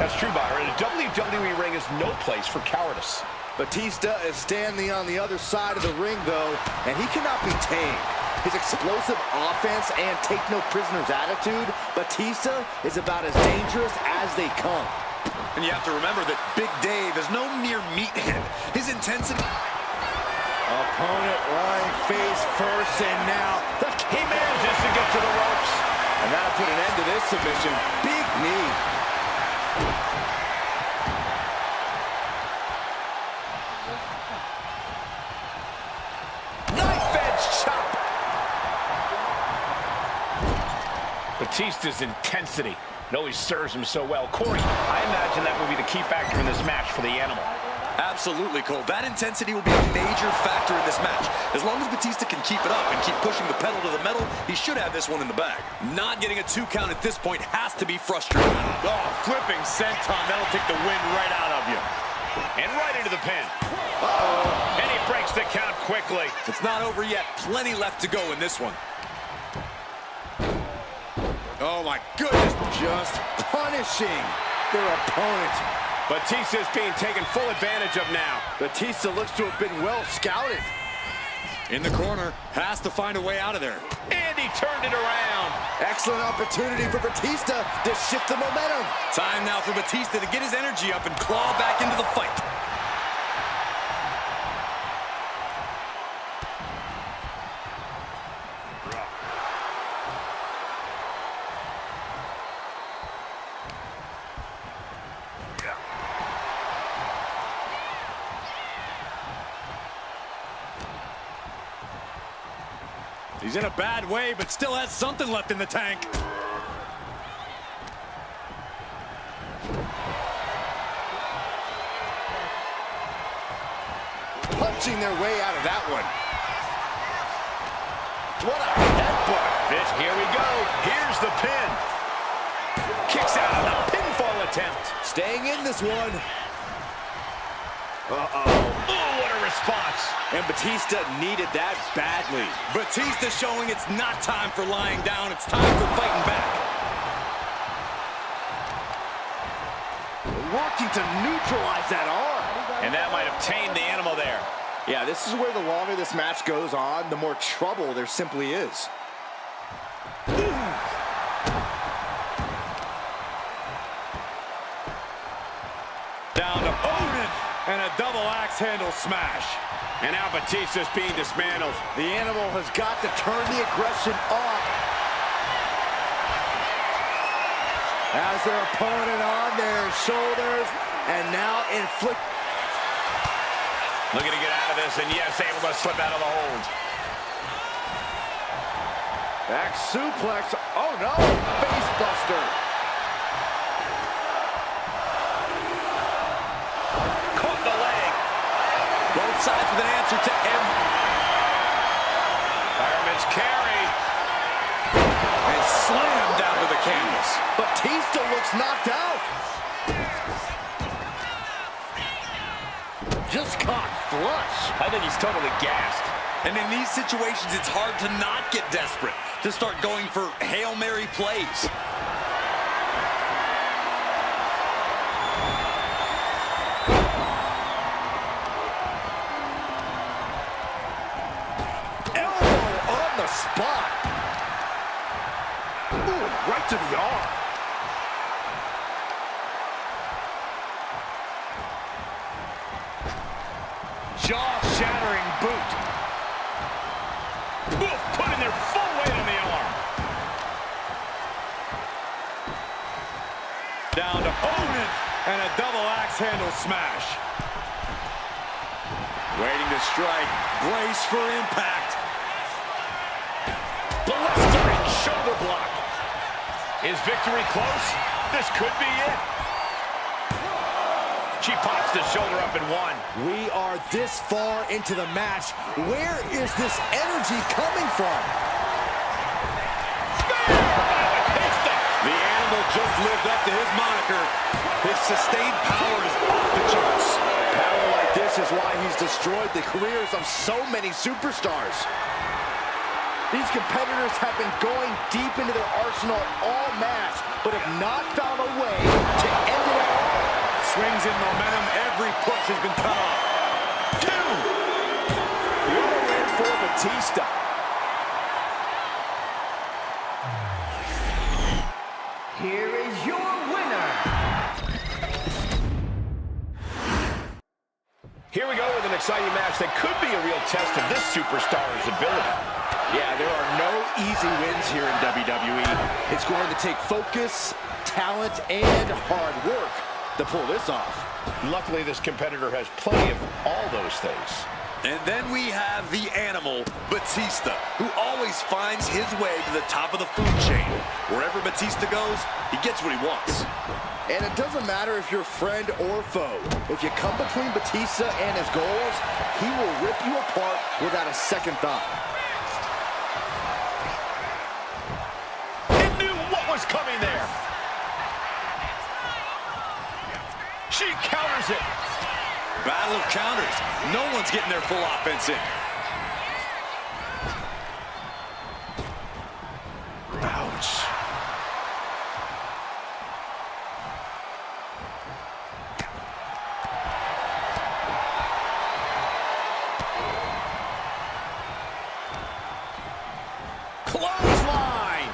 That's true, Byron. A WWE ring is no place for cowardice. Batista is standing on the other side of the ring, though, and he cannot be tamed. His explosive offense and take-no-prisoners attitude, Batista is about as dangerous as they come. And you have to remember that Big Dave is no mere meathead. His intensity... Opponent lying face first, and now He manages to get to the ropes. and that'll put an end to this submission. Big knee. Knife-edge chop. Batista's intensity. It always serves him so well. Corey, I imagine that will be the key factor in this match for the animal. Absolutely, Cole. That intensity will be a major factor in this match. As long as Batista can keep it up and keep pushing the pedal to the metal, he should have this one in the bag. Not getting a 2 count at this point has to be frustrating. Oh, flipping senton. That'll take the wind right out of you. And right into the pin. Uh-oh. And he breaks the count quickly. It's not over yet. Plenty left to go in this one. Oh, my goodness. Just punishing their opponent. Batista is being taken full advantage of now. Batista looks to have been well scouted. In the corner. Has to find a way out of there. And he turned it around. Excellent opportunity for Batista to shift the momentum. Time now for Batista to get his energy up and claw back into the fight. He's in a bad way, but still has something left in the tank. Punching their way out of that one. What a headbutt. Here we go. Here's the pin. Kicks out on the pinfall attempt. Staying in this one. Uh-oh. Oh, what a response. And Batista needed that badly. Batista showing it's not time for lying down. It's time for fighting back. Working to neutralize that arm. And that might have tamed the animal there. Yeah, this is where the longer this match goes on, the more trouble there simply is. Down to opponent and a double axe handle smash. And now Batista's being dismantled. The Animal has got to turn the aggression up. As their opponent on their shoulders, and now inflict. Looking to get out of this, and yes, able to slip out of the hold. Back suplex. Oh no, face buster. Caught the leg. Both sides with an answer to every. Fireman's carry. And slammed down to the canvas. Batista looks knocked out. Just caught flush. I think he's totally gassed. And in these situations, it's hard to not get desperate, to start going for Hail Mary plays. Elbow on the spot. Ooh, right to the arm. Jaw-shattering boot. Oof, putting their full weight on the arm. Down to opponent and a double axe handle smash. Waiting to strike. Brace for impact. Blistering shoulder block. Is victory close? This could be it. She pops the shoulder up and one. We are this far into the match. Where is this energy coming from? The Animal just lived up to his moniker. His sustained power is off the charts. Power like this is why he's destroyed the careers of so many superstars. These competitors have been going deep into their arsenal all match, but have not found a way to end it all. Swings in momentum. Every push has been cut off. Two. What a win for Batista. Here is your winner. Here we go with an exciting match that could be a real test of this superstar's ability. Yeah, there are no easy wins here in WWE. It's going to take focus, talent, and hard work to pull this off. Luckily, this competitor has plenty of all those things. And then we have the Animal, Batista, who always finds his way to the top of the food chain. Wherever Batista goes, he gets what he wants. And it doesn't matter if you're friend or foe. If you come between Batista and his goals, he will rip you apart without a second thought. He knew what was coming there. She counters it. Battle of counters. No one's getting their full offense in. Ouch. Clothesline.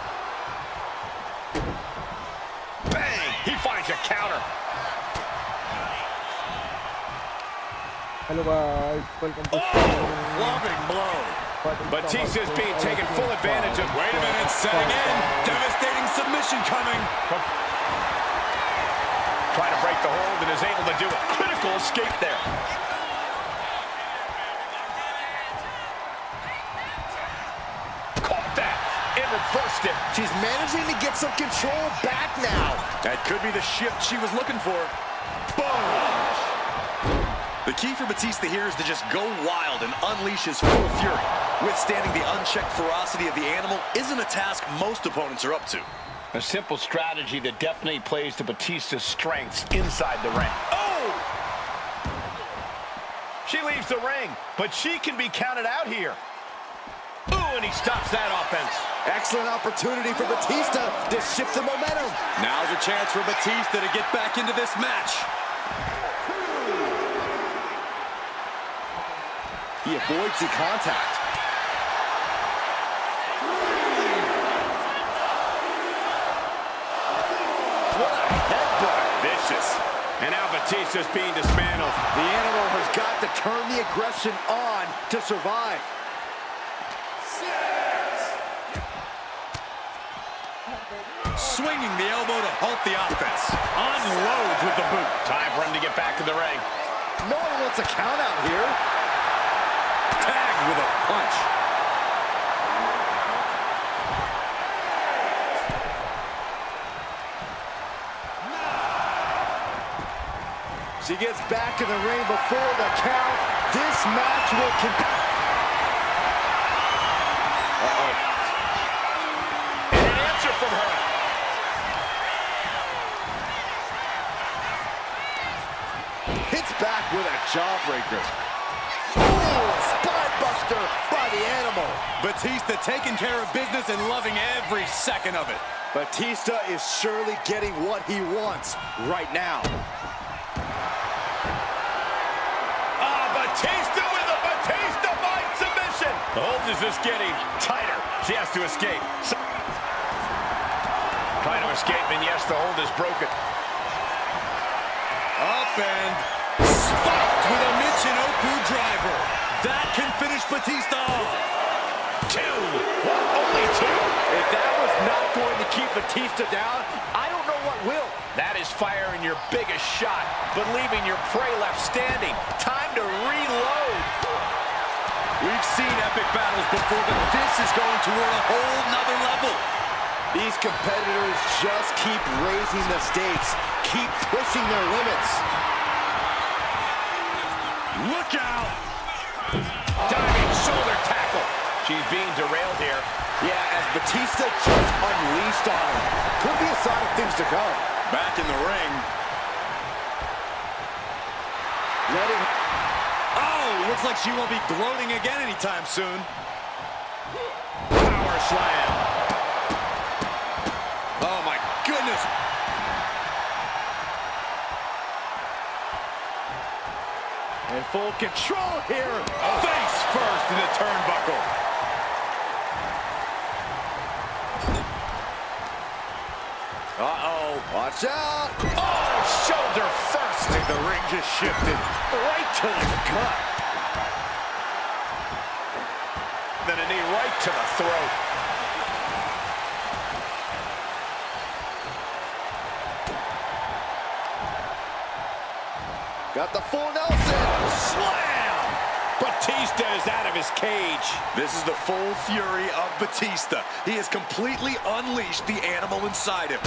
Bang. He finds a counter. Hello guys, welcome to Loving blow. Batista is being taken full advantage of. Wait a minute, setting in. Devastating submission coming. Trying to break the hold and is able to do it. Critical escape there. Caught that and reversed it. She's managing to get some control back now. That could be the shift she was looking for. Boom! The key for Batista here is to just go wild and unleash his full fury. Withstanding the unchecked ferocity of the Animal isn't a task most opponents are up to. A simple strategy that definitely plays to Batista's strengths inside the ring. Oh! She leaves the ring, but she can be counted out here. Ooh, and he stops that offense. Excellent opportunity for Batista to shift the momentum. Now's a chance for Batista to get back into this match. He avoids the contact. What a headbutt. Vicious. And now Batista's being dismantled. The animal has got to turn the aggression on to survive. Swinging the elbow to halt the offense. Unloads with the boot. Time for him to get back in the ring. No one wants a count out here. Tagged with a punch. She gets back in the ring before the count. This match will continue. And an answer from her. Hits back with a jawbreaker. Oh, spine buster by the animal. Batista taking care of business and loving every second of it. Batista is surely getting what he wants right now. Batista with a Batista Fight submission. The hold is just getting tighter. She has to escape. Trying to escape, and yes, the hold is broken. Up and spiked with a Michinoku driver. That can finish Batista off. Two. What? Only two? If that was not going to keep Batista down, I don't know what will. That is firing your biggest shot, but leaving your prey left standing. Time to reload. We've seen epic battles before, but this is going toward a whole nother level. These competitors just keep raising the stakes, keep pushing their limits. Look out! Diving shoulder tackle. She's being derailed here. Yeah, as Batista just unleashed on him. Could be a sign of things to come. Back in the ring. Letting... Oh, looks like she won't be gloating again anytime soon. Power slam. Oh, my goodness. In full control here. Face first in the turnbuckle. Uh-oh. Watch out. Oh, shoulder first. And the ring just shifted right to the gut. Then a knee right to the throat. Got the full Nelson. Slam! Batista is out of his cage. This is the full fury of Batista. He has completely unleashed the animal inside him.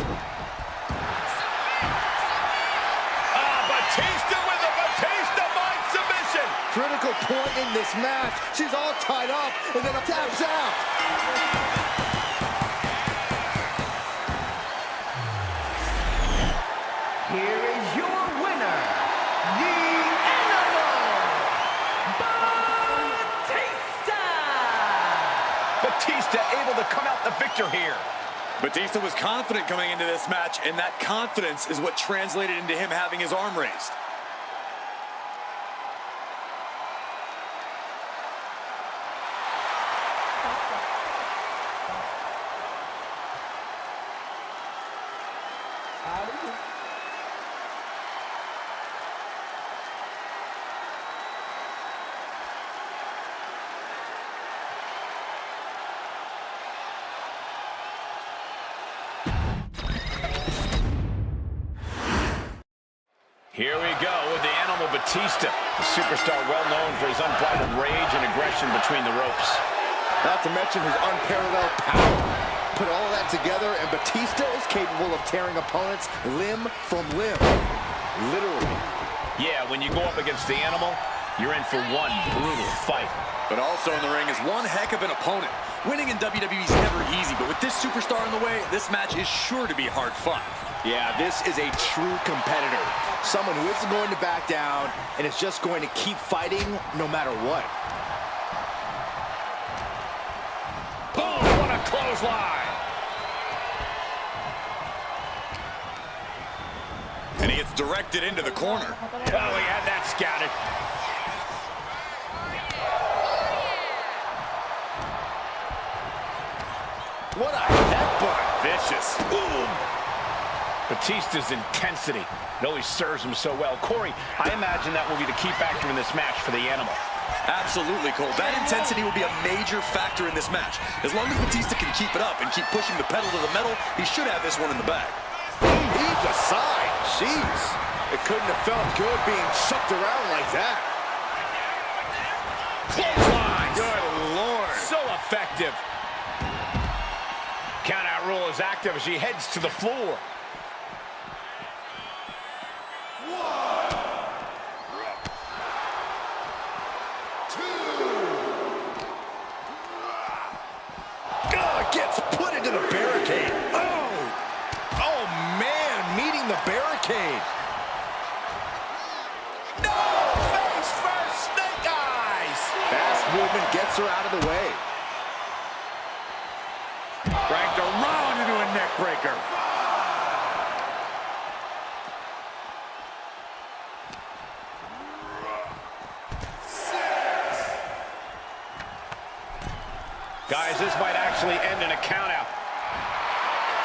Batista with a Batista Fight submission. Critical point in this match. She's all tied up and then taps out. Here is your winner, the Animal, Batista! Batista able to come out the victor here. Batista was confident coming into this match, and that confidence is what translated into him having his arm raised. Here we go with the Animal Batista, a superstar well known for his unbridled rage and aggression between the ropes. Not to mention his unparalleled power. Put all that together, and Batista is capable of tearing opponents limb from limb. Literally. Yeah, when you go up against the Animal, you're in for one brutal fight. But also in the ring is one heck of an opponent. Winning in WWE is never easy, but with this superstar in the way, this match is sure to be hard fun. Yeah, this is a true competitor. Someone who isn't going to back down and is just going to keep fighting no matter what. Boom, what a clothesline. And he gets directed into the corner. Oh, he had that scouted. Batista's intensity, it always serves him so well. Corey, I imagine that will be the key factor in this match for the Animal. Absolutely, Cole. That intensity will be a major factor in this match. As long as Batista can keep it up and keep pushing the pedal to the metal, he should have this one in the bag. He's aside. Jeez. It couldn't have felt good being chucked around like that. Clothesline. Good Lord. So effective. Count-out rule is active as she heads to the floor. Gets put into the barricade. Oh man, meeting the barricade. No! Face first, snake eyes! Fast movement gets her out of the way. Dragged around into a neck breaker. Guys, this might actually end in a countout.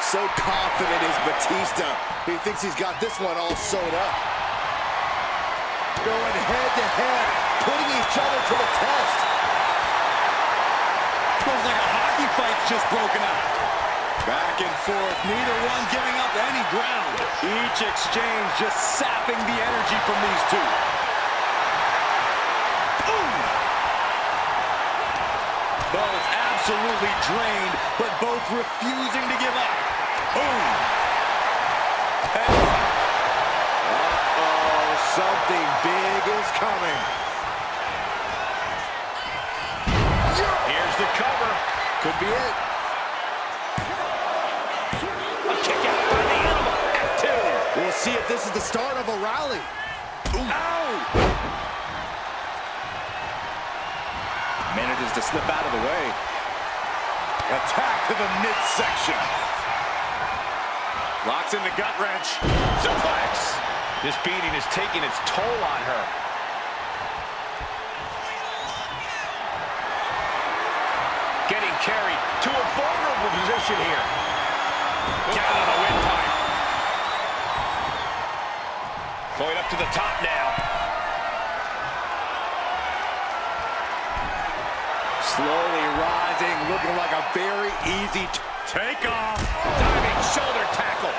So confident is Batista. He thinks he's got this one all sewed up. Going head to head, putting each other to the test. Feels like a hockey fight's just broken out. Back and forth, neither one giving up any ground. Each exchange just sapping the energy from these two. Both absolutely drained, but both refusing to give up. Boom. Uh-oh, something big is coming. Here's the cover. Could be it. A kick out by the Animal. At 2. We'll see if this is the start of a rally. Ow! Manages to slip out of the way. Attack to the midsection. Locks in the gut wrench. Suplex. This beating is taking its toll on her. Getting carried to a vulnerable position here. Down on the windpipe. Going up to the top now. Slowly rising, looking like a very easy Takeoff. Diving shoulder tackle.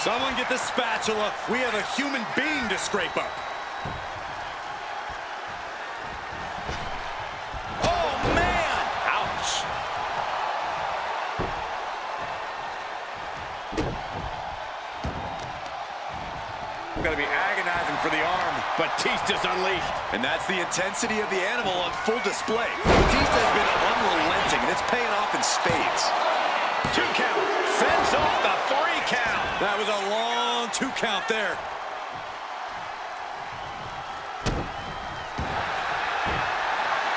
Someone get the spatula. We have a human being to scrape up. Oh, man! Ouch. Going to be agonizing for the arm. Batista's unleashed. And that's the intensity of the Animal on full display. Batista has been unrelenting, and it's paying off in spades. 2 count. Fends off the 3 count. That was a long 2 count there.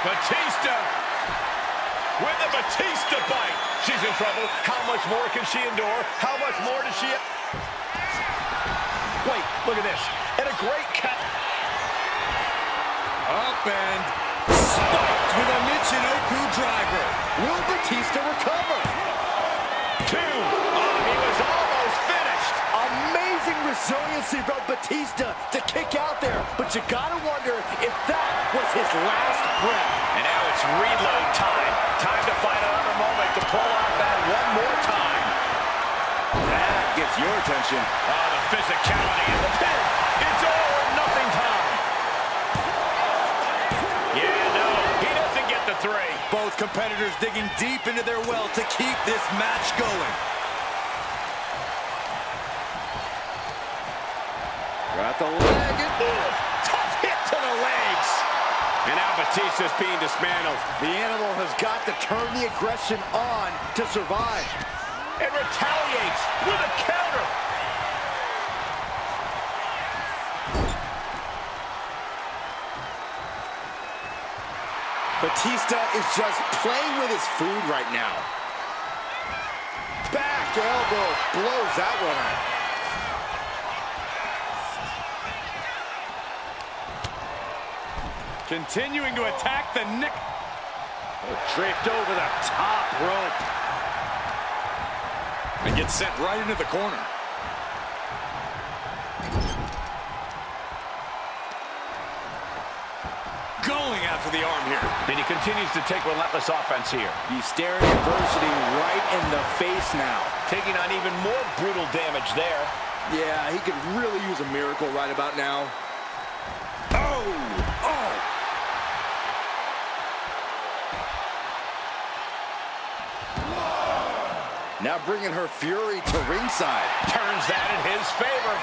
Batista with the Batista bite. She's in trouble. How much more can she endure? How much more does she... Wait, look at this. And a great cut. Up and spiked with a Michinoku driver. Will Batista recover? 2. Oh, he was almost finished. Amazing resiliency from Batista to kick out there, but you gotta wonder if that was his last breath. And now it's reload time. Time to find another moment to pull off that one more time. That gets your attention. Oh, the physicality in the pin. It's all or nothing time. Yeah, no, he doesn't get the 3. Both competitors digging deep into their well to keep this match going. Got the leg. Ooh, tough hit to the legs. And now Batista's being dismantled. The Animal has got to turn the aggression on to survive. And retaliates with a counter. Batista is just playing with his food right now. Back elbow blows that one out. Continuing to attack the neck. Draped over the top rope. And gets sent right into the corner. going after the arm here. And he continues to take relentless offense here. He's staring adversity right in the face now. Taking on even more brutal damage there. Yeah, he could really use a miracle right about now. Oh! Now bringing her fury to ringside. Turns that in his favor.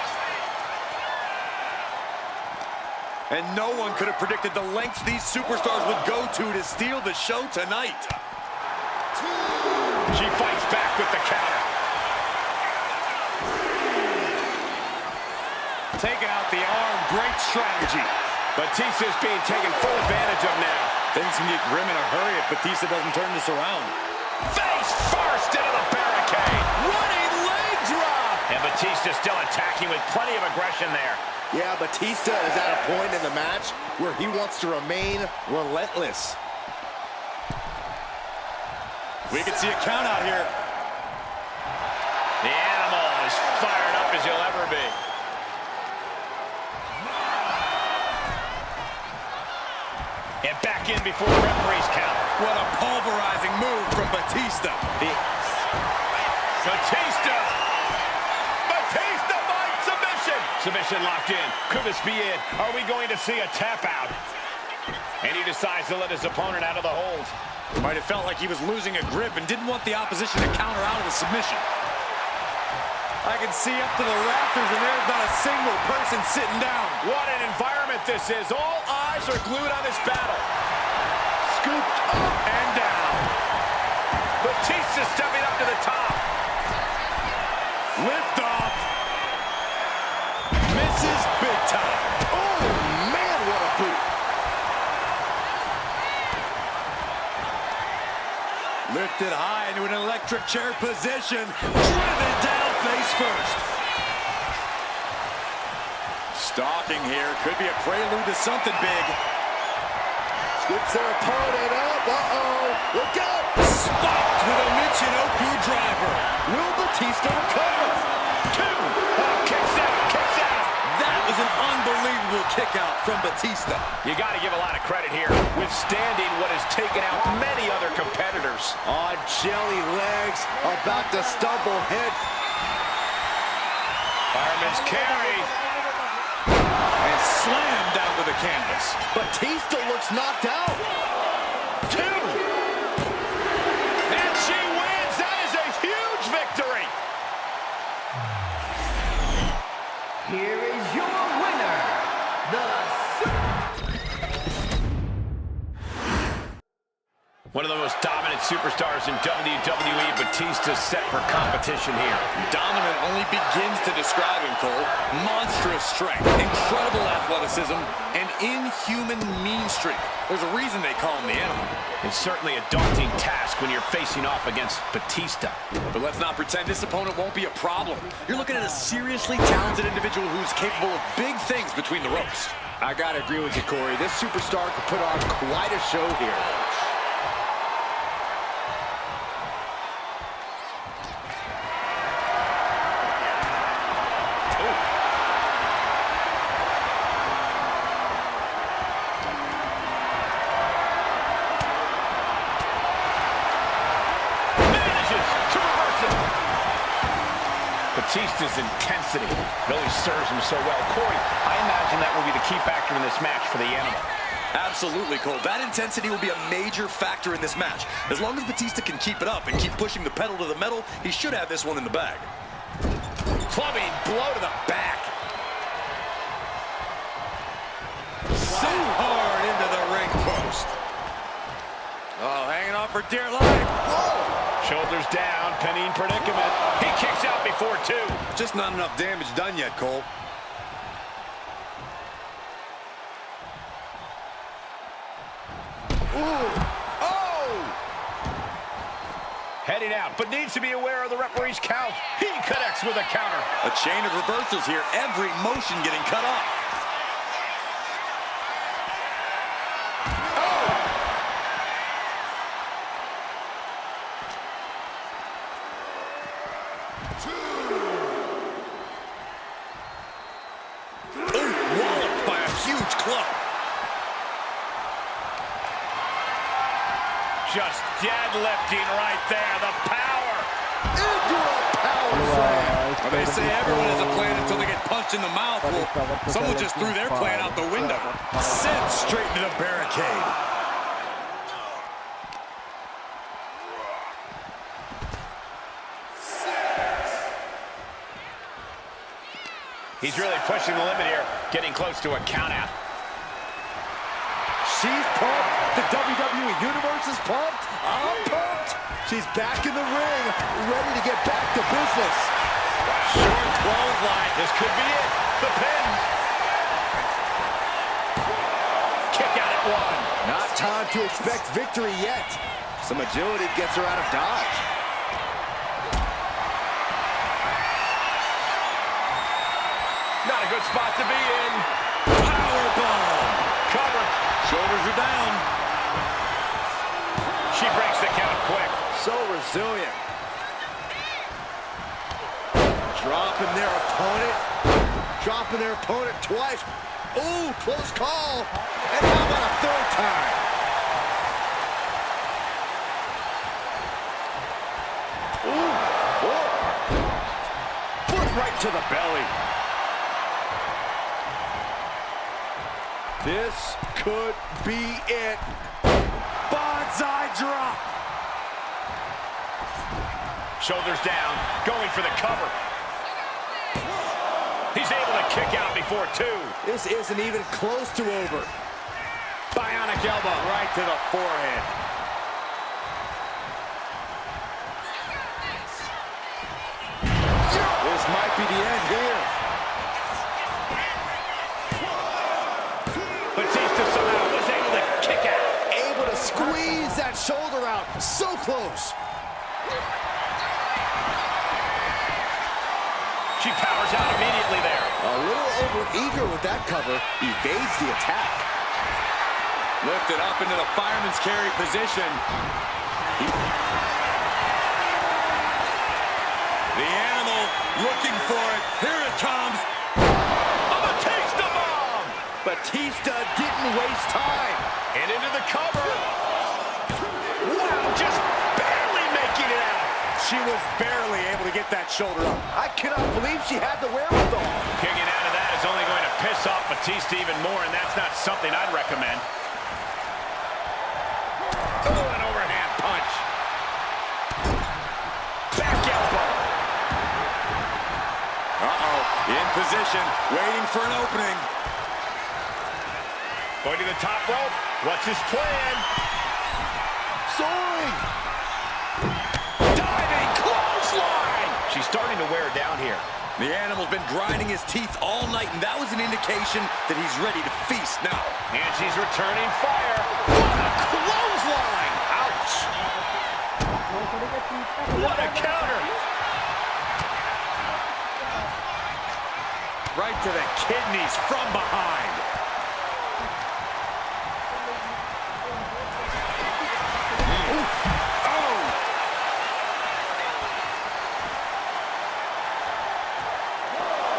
And no one could have predicted the lengths these superstars would go to steal the show tonight. She fights back with the counter. Taking out the arm, great strategy. Batista's being taken full advantage of now. Things can get grim in a hurry if Batista doesn't turn this around. Face first into the barricade. Running leg drop! And Batista still attacking with plenty of aggression there. Yeah, Batista is at a point in the match where he wants to remain relentless. We can see a count out here. The animal is fired up as you'll ever be. And back in before the referee's count. What a pulverizing move from Batista. Batista by submission. Submission locked in. Could this be it? Are we going to see a tap out? And he decides to let his opponent out of the hold. Might have felt like he was losing a grip and didn't want the opposition to counter out of the submission. I can see up to the rafters, and there's not a single person sitting down. What an environment this is. All eyes are glued on this battle. Scooped up And down. Batista stepping up to the top. Lift off. Misses big time. Oh, man, what a boot. Lifted high into an electric chair position. Driven down face first. Stalking here. Could be a prelude to something big. Scoops their opponent up. Uh-oh. Look out. Spiked with a Michinoku driver. Will Batista recover? Two. Kicks out. That was an unbelievable kick out from Batista. You got to give a lot of credit here. Withstanding what has taken out many other competitors. On jelly legs. About to stumble head. Fireman's carry. And slammed down to the canvas. Batista looks knocked out. Two. And she wins. That is a huge victory. Here is your winner, One of the most dominant superstars in WWE, Batista set for competition here. Dominant only begins to describe him, Cole. Monstrous strength, incredible athleticism, and inhuman mean streak. There's a reason they call him the Animal. It's certainly a daunting task when you're facing off against Batista. But let's not pretend this opponent won't be a problem. You're looking at a seriously talented individual who's capable of big things between the ropes. I gotta agree with you, Corey. This superstar could put on quite a show here. Batista's intensity really serves him so well. Corey, I imagine that will be the key factor in this match for the Animal. Absolutely, Cole. That intensity will be a major factor in this match. As long as Batista can keep it up and keep pushing the pedal to the metal, he should have this one in the bag. Clubbing blow to the back. So hard into the ring post. Oh, hanging on for dear life. Whoa! Shoulders down, pinning predicament. He kicks out before two. Just not enough damage done yet, Cole. Ooh. Oh! Heading out, but needs to be aware of the referee's count. He connects with a counter. A chain of reversals here. Every motion getting cut off. Just deadlifting right there. The power. Into a power slam. Well, they say everyone has a plan until they get punched in the mouth. Well, someone just threw their plan out the window. Sent straight into the barricade. He's really pushing the limit here, getting close to a count out. She's pumped. The WWE Universe is pumped. I'm pumped. She's back in the ring, ready to get back to business. Short clothesline. This could be it. The pin. Kick out at one. Not time to expect victory yet. Some agility gets her out of dodge. Not a good spot to be in. Powerbomb. Cover. Shoulders are down. She breaks the count quick. So resilient. Dropping their opponent twice. Ooh, close call. And how about a third time? Ooh, oh. Foot right to the belly. This could be it. Bonsai drop. Shoulders down, going for the cover. He's able to kick out before two. This isn't even close to over. Bionic elbow right to the forehead. This might be the end here. Batista somehow was able to kick out. Able to squeeze that shoulder out. So close. She powers out immediately there. A little over-eager with that cover. Evades the attack. Lifted up into the fireman's carry position. The animal looking for it. Here it comes. A Batista bomb! Batista didn't waste time. And into the cover. Wow, just barely making it out. She was barely able to get that shoulder up. I cannot believe she had the wherewithal. Kicking out of that is only going to piss off Batista even more, and that's not something I'd recommend. Oh, an overhand punch. Back elbow. Uh-oh, in position, waiting for an opening. Going to the top rope. What's his plan? Soaring. Diving clothesline. She's starting to wear down here. The animal's been grinding his teeth all night, and that was an indication that he's ready to feast now. And she's returning fire. What a clothesline. Ouch. What a counter. Right to the kidneys from behind.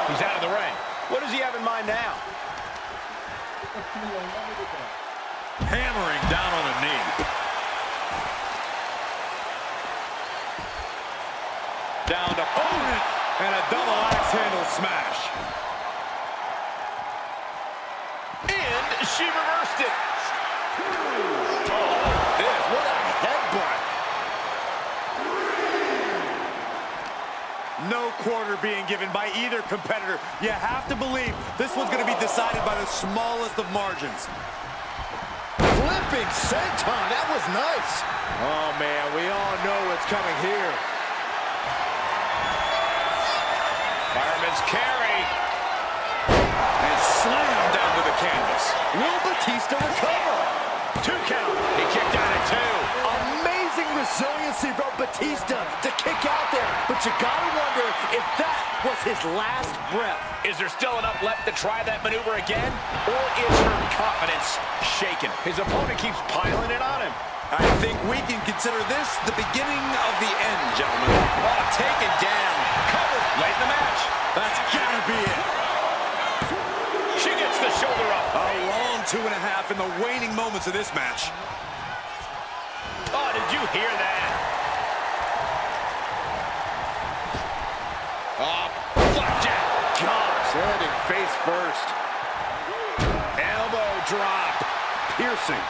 He's out of the ring. What does he have in mind now? Hammering down on the knee. Down to opponent and a double axe handle smash. And she reversed it. What a headbutt. No quarter being given by either competitor. You have to believe this one's going to be decided by the smallest of margins. Flipping senton. That was nice. Oh, man, we all know what's coming here. Fireman's carry. And slammed down to the canvas. Will Batista recover? 2 count. He kicked out at 2. Amazing resiliency from Batista to kick out there. But you gotta wonder if that was his last breath. Is there still enough left to try that maneuver again? Or is her confidence shaken? His opponent keeps piling it on him. I think we can consider this the beginning of the end, gentlemen. Oh, taken down. Covered late in the match. That's gotta be it. She gets the shoulder up. A long 2.5 in the waning moments of this match. Oh, did you hear that? Flapjack. Gosh, landing face first. Elbow drop. Piercing.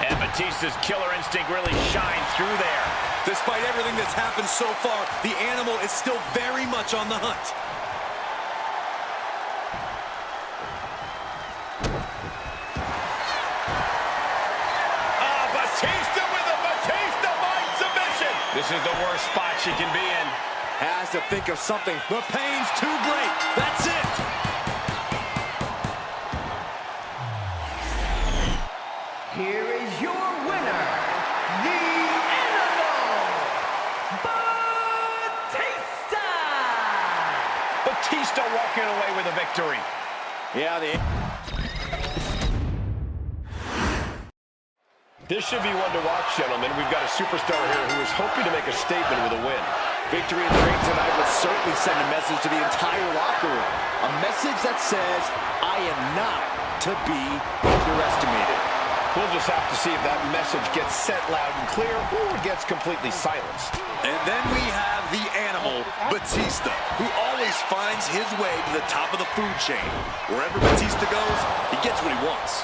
And Batista's killer instinct really shines through there. Despite everything that's happened so far, the animal is still very much on the hunt. Batista with a Batista mind submission. This is the worst spot she can be in. Has to think of something. The pain's too great. That's it. Here is your winner, the Animal, Batista! Batista walking away with a victory. Yeah, This should be one to watch, gentlemen. We've got a superstar here who is hoping to make a statement with a win. victory in the ring tonight would certainly send a message to the entire locker room. A message that says, I am not to be underestimated. We'll just have to see if that message gets sent loud and clear or gets completely silenced. And then we have the animal, Batista, who always finds his way to the top of the food chain. Wherever Batista goes, he gets what he wants.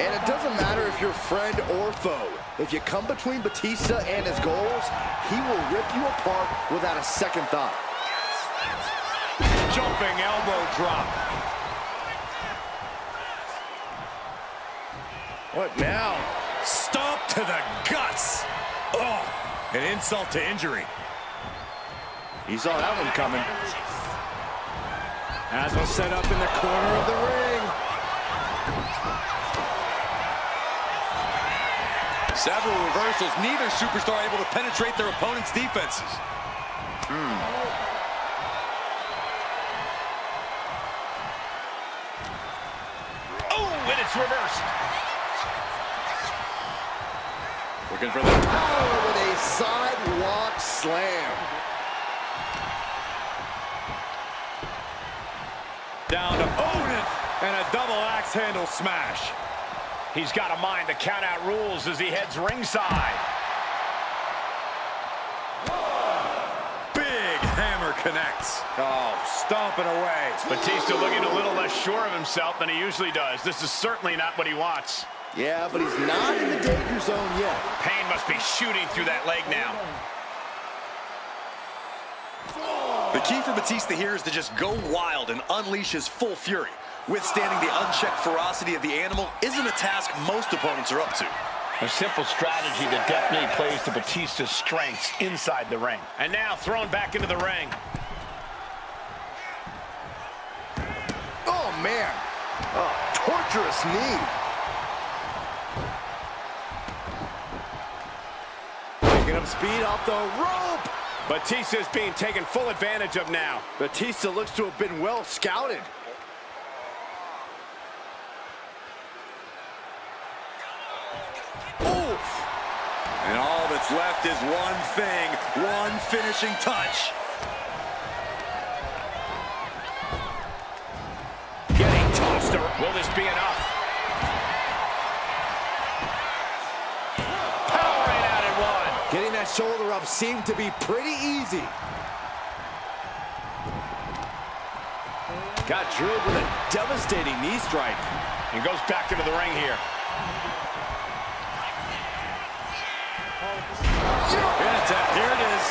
And it doesn't matter if you're friend or foe. If you come between Batista and his goals, he will rip you apart without a second thought. Jumping elbow drop. What now? Stomp to the guts. Oh, an insult to injury. He saw that one coming. As was set up in the corner of the ring. Several reversals, neither superstar able to penetrate their opponent's defenses. Oh, and it's reversed. Looking for the Power with a sidewalk slam. Down to opponent and a double axe handle smash. He's got to mind the count-out rules as he heads ringside. Big hammer connects. Oh, stomping away. Batista looking a little less sure of himself than he usually does. This is certainly not what he wants. Yeah, but he's not in the danger zone yet. Pain must be shooting through that leg now. The key for Batista here is to just go wild and unleash his full fury. Withstanding the unchecked ferocity of the animal isn't a task most opponents are up to. A simple strategy that definitely plays to Batista's strengths inside the ring. And now thrown back into the ring. Oh, man. Oh, torturous knee. Picking up speed off the rope. Batista's being taken full advantage of now. Batista looks to have been well scouted. And all that's left is one thing, one finishing touch. Getting tossed. Will this be enough? Powering out at one. Getting that shoulder up seemed to be pretty easy. Got drilled with a devastating knee strike. And goes back into the ring here. Here it is.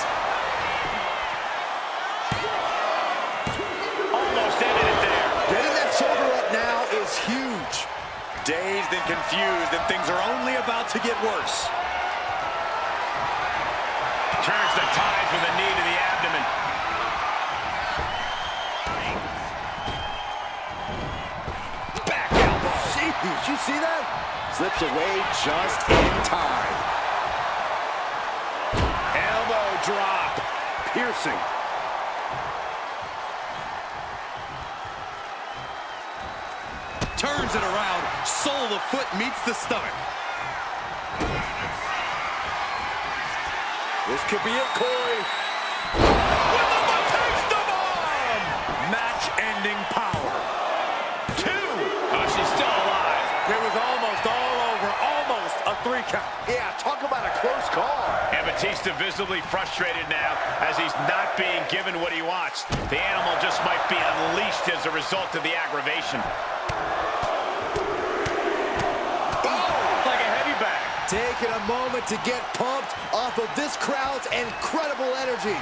Almost ended it there. Getting that shoulder up now is huge. Dazed and confused, and things are only about to get worse. Turns the tides with a knee to the abdomen. Back elbow. Jeez, did you see that? Slips away just in time. Elbow drop. Piercing. Turns it around, sole of the foot meets the stomach. This could be it, Corey. With the Batista bomb. Match-ending power. 2. Oh, she's still alive. It was almost all over. Almost a 3 count. Yeah, talk about a close call. And Batista visibly frustrated now as he's not being given what he wants. The animal just might be unleashed as a result of the aggravation. Like a heavy bag. Taking a moment to get pumped off of this crowd's incredible energy.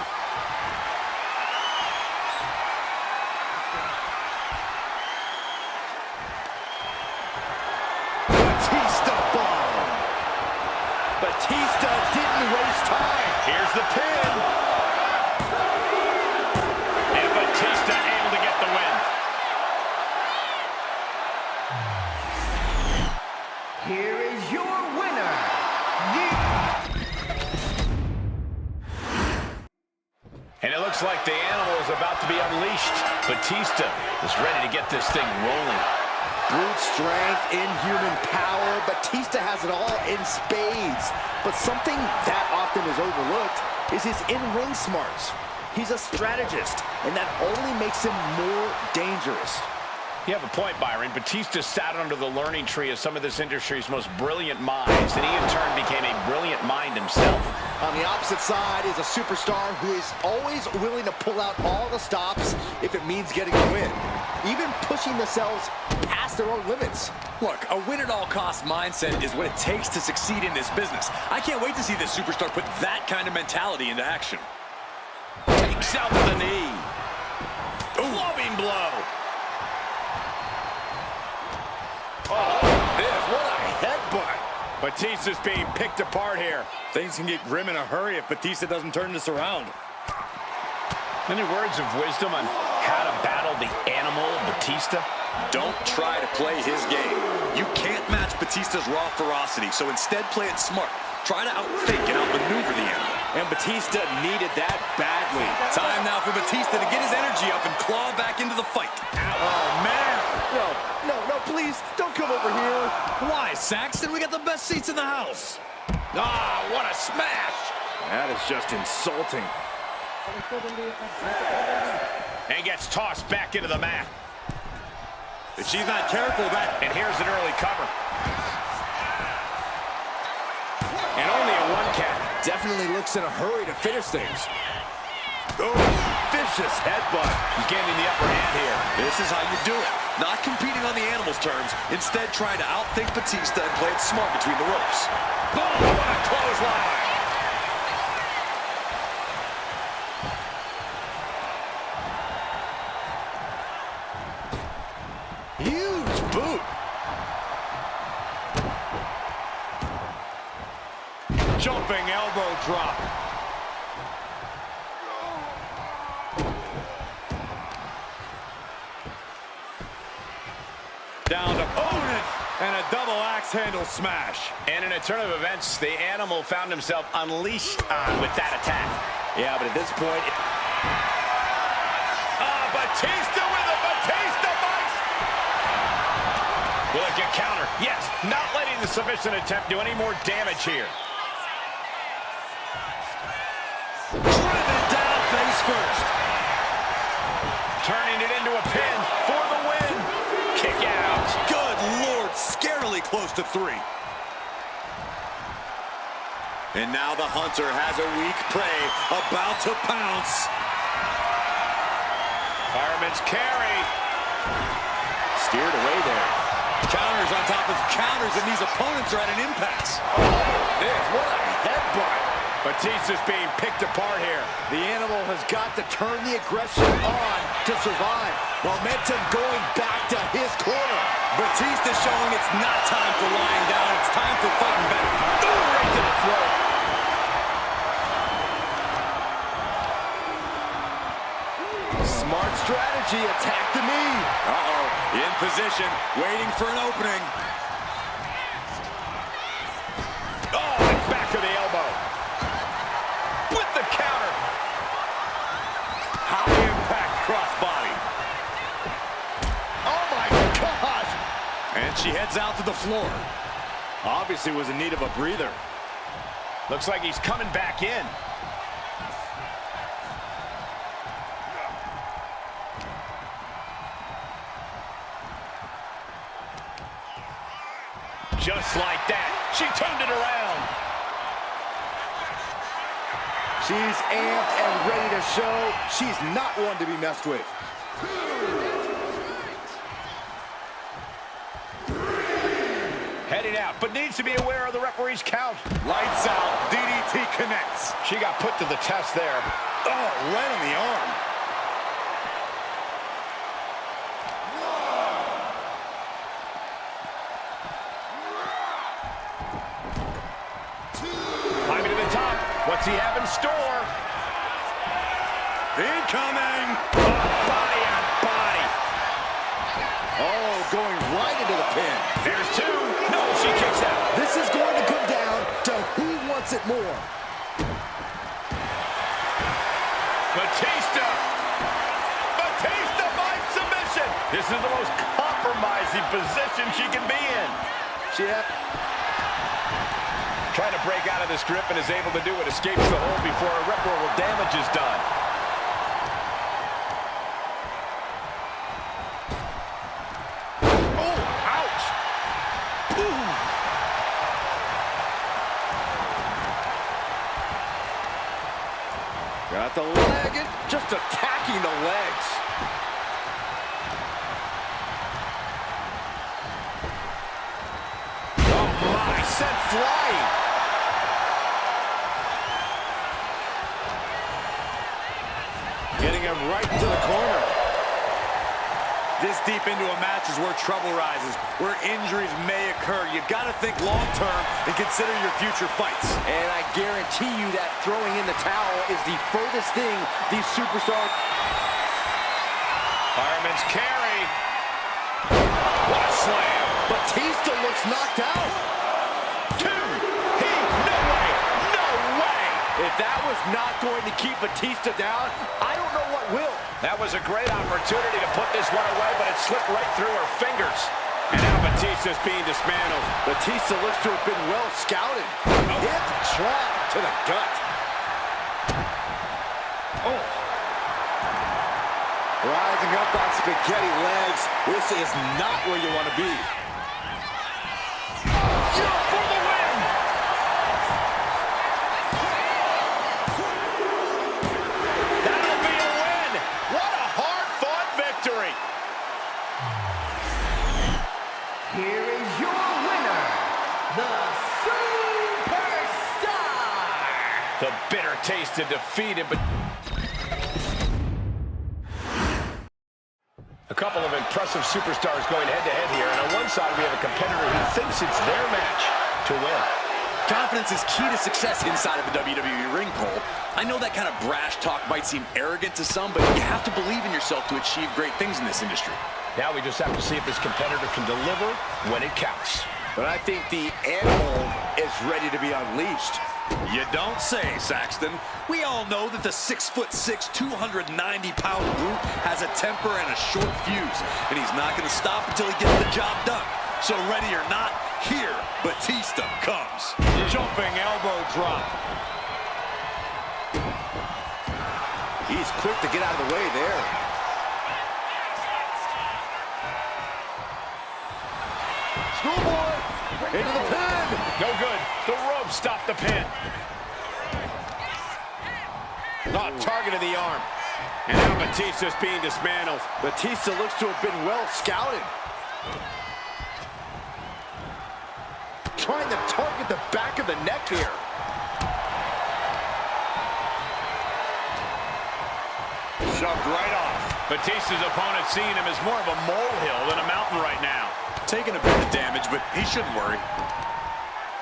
Batista bomb. Batista didn't waste time. Here's the pin. And Batista able to get the win. Here is your winner, And it looks like the animal is about to be unleashed. Batista is ready to get this thing rolling. Brute strength, inhuman power. Batista has it all in spades. But something that often is overlooked is his in-ring smarts. He's a strategist, and that only makes him more dangerous. You have a point, Byron. Batista sat under the learning tree of some of this industry's most brilliant minds, and he in turn became a brilliant mind himself. On the opposite side is a superstar who is always willing to pull out all the stops if it means getting a win, even pushing themselves past their own limits. Look, a win-at-all-cost mindset is what it takes to succeed in this business. I can't wait to see this superstar put that kind of mentality into action. Takes out the knee. Clubbing blow. What a headbutt. Batista's being picked apart here. Things can get grim in a hurry if Batista doesn't turn this around. Any words of wisdom on how to battle the animal, Batista? Don't try to play his game. You can't match Batista's raw ferocity, so instead play it smart. Try to outthink and outmaneuver the animal. And Batista needed that badly. Time now for Batista to get his energy up and claw back into the fight. Oh, man. No, please, don't come over here. Why, Saxton? We got the best seats in the house. Ah, what a smash! That is just insulting. And gets tossed back into the mat. If she's not careful, And here's an early cover. And only a one count. Definitely looks in a hurry to finish things. Oh, vicious headbutt. He's gaining the upper hand here. this is how you do it. Not competing on the animal's terms, instead trying to outthink Batista and play it smart between the ropes. Boom, what a clothesline. Huge boot. Jumping elbow drop. Down to opponent and a double axe handle smash. And in a turn of events, the animal found himself unleashed on with that attack. Yeah, but at this point... Batista with a Batista vice. Will it get counter? Yes, not letting the submission attempt do any more damage here. Driven down face first. Turning it into a pin for the win. Kick out. Good Lord, scarily close to 3. And now the Hunter has a weak prey about to pounce. Fireman's carry. Steered away there. Counters on top of counters, and these opponents are at an impasse. What a headbutt. Batista's being picked apart here. The animal has got to turn the aggression on to survive. Momentum going back to his corner. Batista showing it's not time for lying down, it's time for fighting back. Right to the throat. Smart strategy, attack the knee. Uh-oh, in position, waiting for an opening. Oh, and back to the elbow. With the counter. High impact crossbody. Oh my gosh. And she heads out to the floor. Obviously was in need of a breather. Looks like he's coming back in. Just like that, She turned it around. She's amped and ready to show she's not one to be messed with. Heading out, but needs to be aware of the referee's count. Lights out. DDT connects. She got put to the test there. Oh, right on the arm. Climbing to the top. What's he have in store? Incoming. Body on body. Oh, going right into the pin. There's two. No, she kicks out. This is going to come down to who wants it more. Batista. Batista by submission. This is the most compromising position she can be in. Trying to break out of this grip and is able to do it. Escapes the hold before irreparable damage is done. Oh, ouch. Ooh. Got the leg and just attacking the legs. Oh my, sent flying. Getting him right to the corner. This deep into a match is where trouble rises, where injuries may occur. You've got to think long-term and consider your future fights. And I guarantee you that throwing in the towel is the furthest thing these superstars... Fireman's carry. What a slam. Batista looks knocked out. Two. No way. No way. If that was not going to keep Batista down, I don't know what will. That was a great opportunity to put this one away, but it slipped right through her fingers. And now Batista's being dismantled. Batista looks to have been well scouted. Hip drop to the gut. Oh. Rising up on spaghetti legs. This is not where you want to be. For the win. That'll be a win. What a hard-fought victory. Here is your winner, the Superstar. The bitter taste of defeat, but a couple of impressive superstars going head-to-head here, and on one side we have a competitor who thinks it's their match to win. Confidence is key to success inside of the WWE ring, Cole. I know that kind of brash talk might seem arrogant to some, but you have to believe in yourself to achieve great things in this industry. Now we just have to see if this competitor can deliver when it counts. But I think the animal is ready to be unleashed. You don't say, Saxton. We all know that the 6'6", 290-pound brute has a temper and a short fuse, and he's not going to stop until he gets the job done. So ready or not, here Batista comes. Jumping elbow drop. He's quick to get out of the way there. Schoolboy into the pin. No good. The rope stopped the pin. Oh, target of the arm. And now Batista's being dismantled. Batista looks to have been well scouted. Trying to target the back of the neck here. Shoved right off. Batista's opponent seeing him as more of a molehill than a mountain right now. Taking a bit of damage, but he shouldn't worry.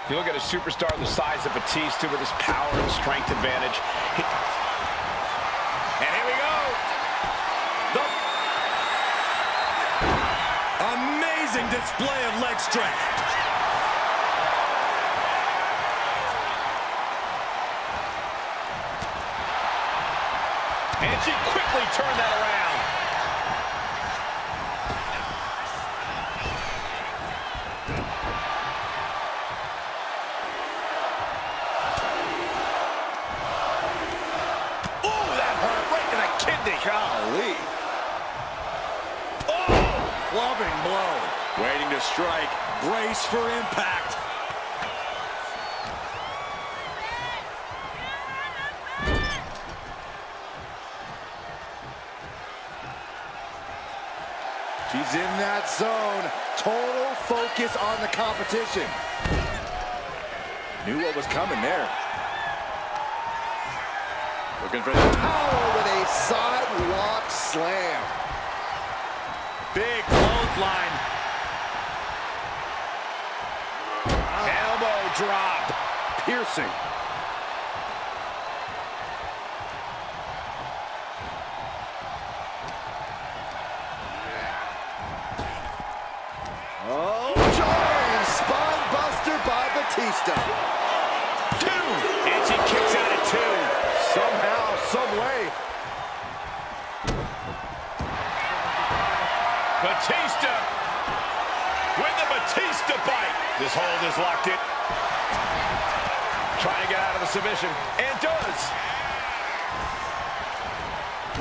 You look at a superstar the size of Batista with his power and strength advantage. And here we go. Amazing display of leg strength. And she quickly turned that around. Oh, that hurt right to the kidney. Golly. Oh, clubbing blow. Waiting to strike. Brace for impact. He's in that zone. Total focus on the competition. Knew what was coming there. Looking for the power with a sidewalk slam. big clothesline. Elbow drop. Piercing. Oh, jarring spine buster by Batista. 2. And she kicks out at 2. Somehow, some way. Batista with the Batista bite. This hold is locked in. Trying to get out of the submission. And does.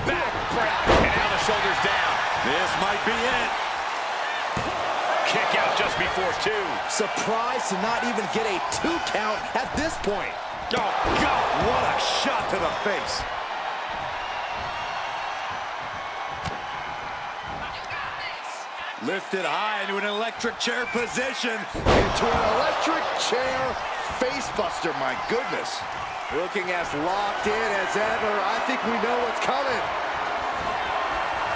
Back break. And now the shoulders down. This might be it. Kick out just before 2. Surprised to not even get a 2 count at this point. Oh, God, what a shot to the face. Lifted high into an electric chair position. Into an electric chair facebuster, my goodness. Looking as locked in as ever. I think we know what's coming.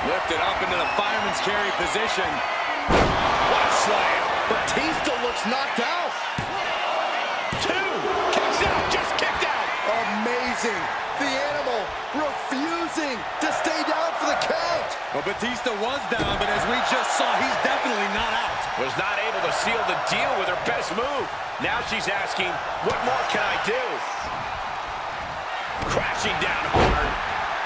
Lifted up into the fireman's carry position. What a slam. Batista looks knocked out. 2. Kicks out. Just kicked out. Amazing. The animal refusing to stay down for the count. Well, Batista was down, but as we just saw, he's definitely not out. Was not able to seal the deal with her best move. Now she's asking, what more can I do? Crashing down hard.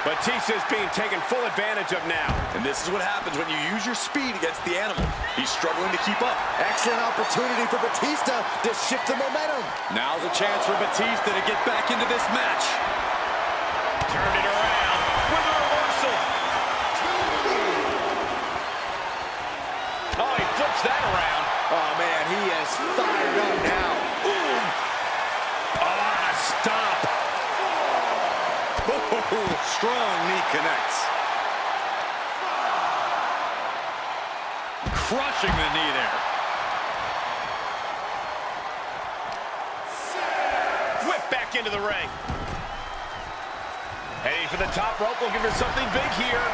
Batista's being taken full advantage of now. And this is what happens when you use your speed against the animal. He's struggling to keep up. Excellent opportunity for Batista to shift the momentum. Now's a chance for Batista to get back into this match. Turned it around with a reversal. Oh, he flips that around. Oh, man, he is fired up now. Boom. Ah, stop. Oh, strong knee connects. Crushing the knee there. Whip back into the ring. Heading for the top rope, looking for something big here.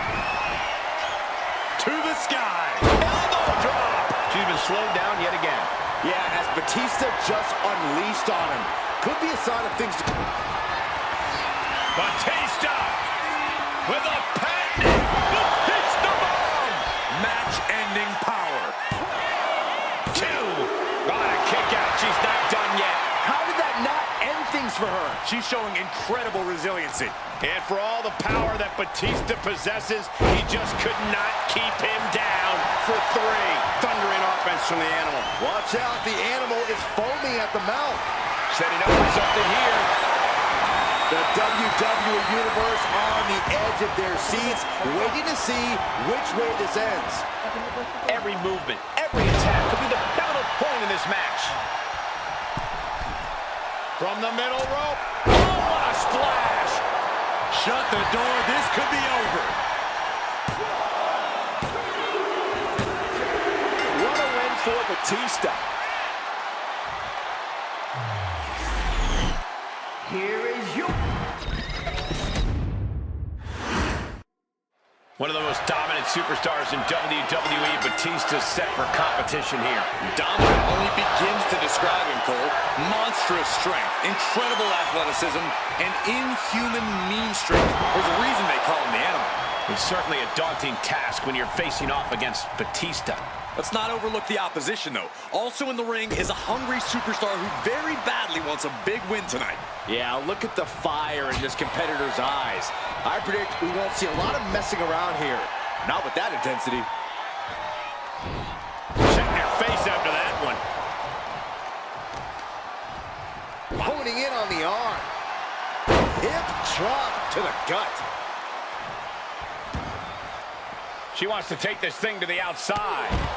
To the sky. Elbow drop. She's been slowed down yet again. Yeah, as Batista just unleashed on him. Could be a sign of things to come. Batista with a patented Batista bomb. Match-ending power. 2. Got a kick out. She's not done yet. How did that not end things for her? She's showing incredible resiliency. And for all the power that Batista possesses, he just could not keep him down for 3. Thundering offense from the animal. Watch out, the animal is foaming at the mouth. Setting up for something here. The WWE Universe on the edge of their seats, waiting to see which way this ends. Every movement, every attack could be the pivotal point in this match. From the middle rope. Oh, what a splash. Shut the door. This could be over. What a win for Batista. Here is your... One of the most dominant superstars in WWE, Batista set for competition here. Dominant only begins to describe him, Cole. Monstrous strength, incredible athleticism, and inhuman mean streak. There's a reason they call him the animal. It's certainly a daunting task when you're facing off against Batista. Let's not overlook the opposition, though. Also in the ring is a hungry superstar who very badly wants a big win tonight. Yeah, look at the fire in this competitor's eyes. I predict we won't see a lot of messing around here. Not with that intensity. Setting their face after that one. Honing in on the arm. Hip drop to the gut. She wants to take this thing to the outside.